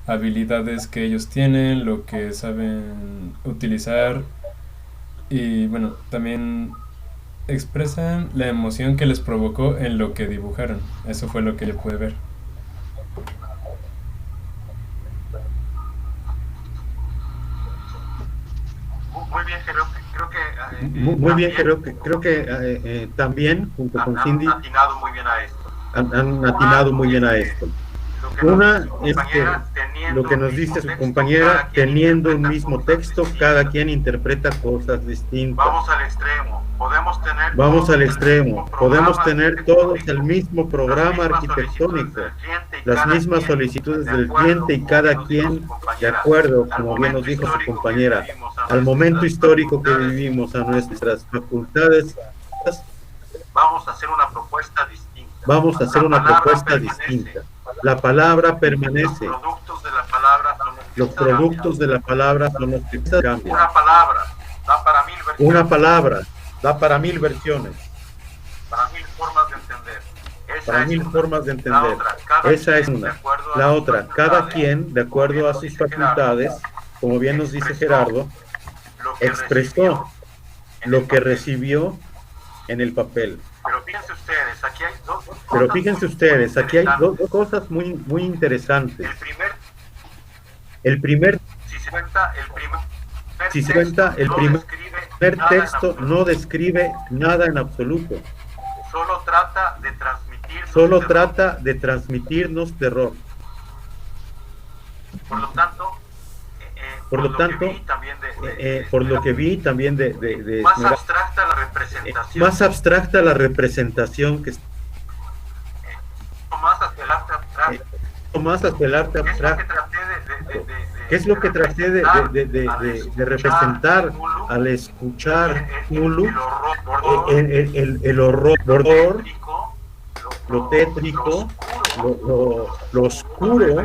habilidades que ellos tienen, lo que saben utilizar, y bueno, también expresan la emoción que les provocó en lo que dibujaron. Eso fue lo que yo pude ver. Muy bien, creo que Muy bien, creo que también, junto con Cindy, han atinado muy bien a esto. han atinado muy bien a esto. Una es que lo que nos dice su compañera, teniendo un mismo texto, cada quien interpreta cosas distintas. Vamos al extremo, podemos tener todos el mismo programa arquitectónico, las mismas solicitudes del cliente, y cada quien, de acuerdo, como bien nos dijo su compañera, al momento histórico que vivimos, a nuestras facultades, Vamos a hacer una propuesta distinta. vamos a hacer una propuesta distinta. La palabra permanece. Los productos de la palabra son los que cambian. Una palabra da para 1000 versiones. Una palabra da para 1000 versiones, Para 1000 formas de entender. para 1000 formas de entender. Esa es una. La otra, cada quien, de acuerdo a sus facultades, como bien nos dice Gerardo, expresó lo que recibió en el papel. Pero fíjense ustedes, aquí hay dos cosas. Pero fíjense ustedes, aquí hay dos cosas muy interesantes. El primer, Si si se cuenta, el primer describe texto no describe nada en absoluto, solo trata de transmitirnos solo terror. trata de transmitirnos terror. Por lo tanto, Por lo tanto, por lo que vi también de más abstracta la representación, más abstracta la representación, que más hacia el arte abstracto. más hacia el arte abstracto. ¿Qué es lo que traté de representar al escuchar Hulu? El horror, lo tétrico, lo oscuro,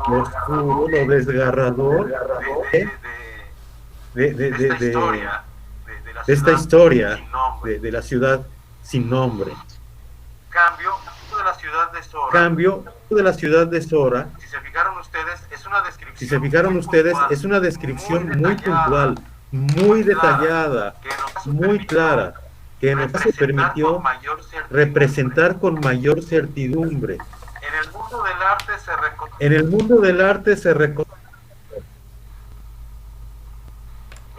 lo desgarrador de esta historia de la ciudad sin nombre. Cambio de la ciudad de Sora. Si se fijaron ustedes, es una descripción muy puntual, muy detallada, muy clara, que nos permitió representar con mayor certidumbre. En el mundo del arte se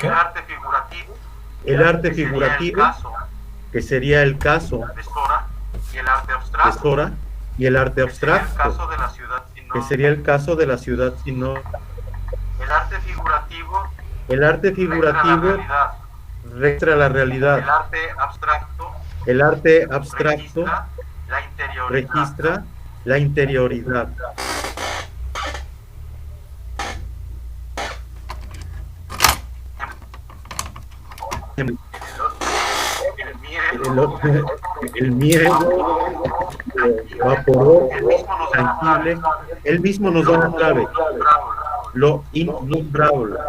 ¿Qué? El arte figurativo, que sería el caso de Sora, y el arte abstracto, que sería el caso de la ciudad sin nombre. El arte figurativo registra la realidad. El arte abstracto registra la interioridad. El miedo vaporoso, tangible, él mismo nos da una clave, lo innombrable.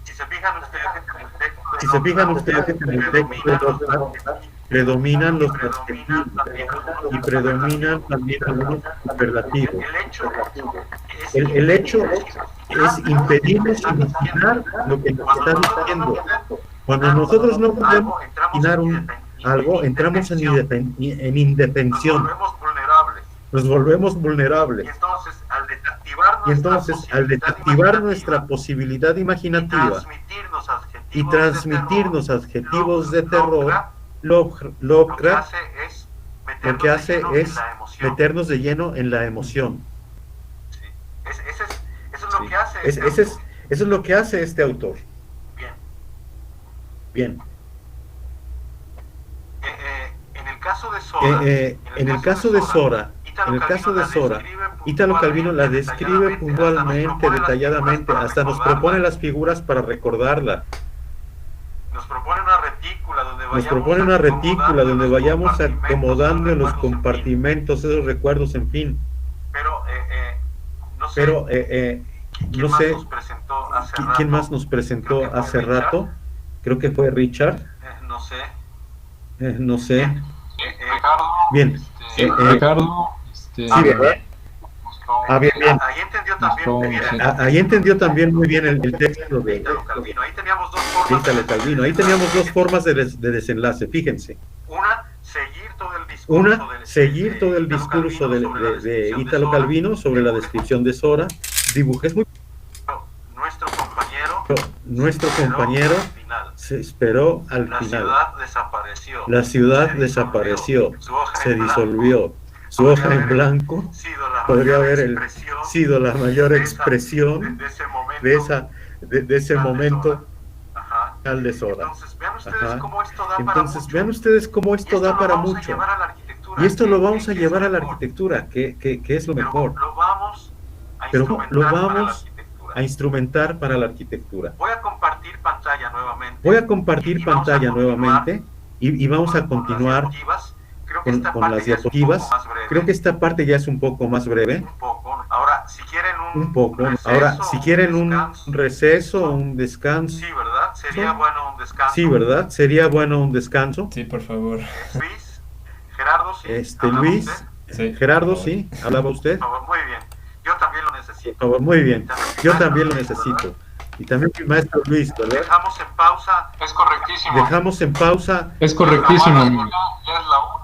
Si se fijan ustedes en el texto, predominan los adjetivos y predominan también algunos superlativos. El hecho es impedirnos imaginar lo que nos está diciendo. Cuando nosotros no podemos imaginar algo, entramos en indefensión. Nos volvemos vulnerables. Y entonces, al desactivar nuestra posibilidad imaginativa y transmitirnos adjetivos de terror, Lovecraft lo que hace es meternos de lleno en la emoción. Eso es lo que hace este autor. Bien. En el caso de Sora, Italo Calvino la describe puntualmente, detalladamente, hasta nos propone las figuras para recordarla. Nos propone una retícula donde vayamos acomodando en los compartimentos esos recuerdos, en fin. Pero no sé quién más nos presentó hace rato. Creo que fue Richard. No sé. Bien. Ricardo. Sí, ¿verdad? Bien. Ahí entendió también muy bien el texto de Italo Calvino. Ahí teníamos dos formas de desenlace, fíjense. Una, seguir todo el discurso de Italo Calvino sobre la descripción de Sora. Es muy... Nuestro compañero se esperó al final. La ciudad desapareció, se disolvió. Su hoja en blanco podría haber sido la mayor expresión de ese momento al de Sora. Entonces vean ustedes cómo esto da para mucho. Y esto lo vamos a llevar a la arquitectura, que es lo mejor. Pero lo vamos a instrumentar para la arquitectura. Voy a compartir pantalla nuevamente y vamos a continuar con las diapositivas. Creo que esta parte ya es un poco más breve. Ahora, si quieren un receso, un descanso. Sí, ¿verdad? Sería bueno un descanso. Sí, ¿verdad? Sería bueno un descanso. Sí, por favor. Gerardo, sí. Luis, sí. Gerardo, sí. ¿Hablaba usted? Muy bien. Yo también lo necesito. Por favor, muy bien. Yo también lo necesito. Y también mi maestro Luis, ¿verdad? Dejamos en pausa. Es correctísimo. Dejamos en pausa. Es correctísimo. Ya es la 1.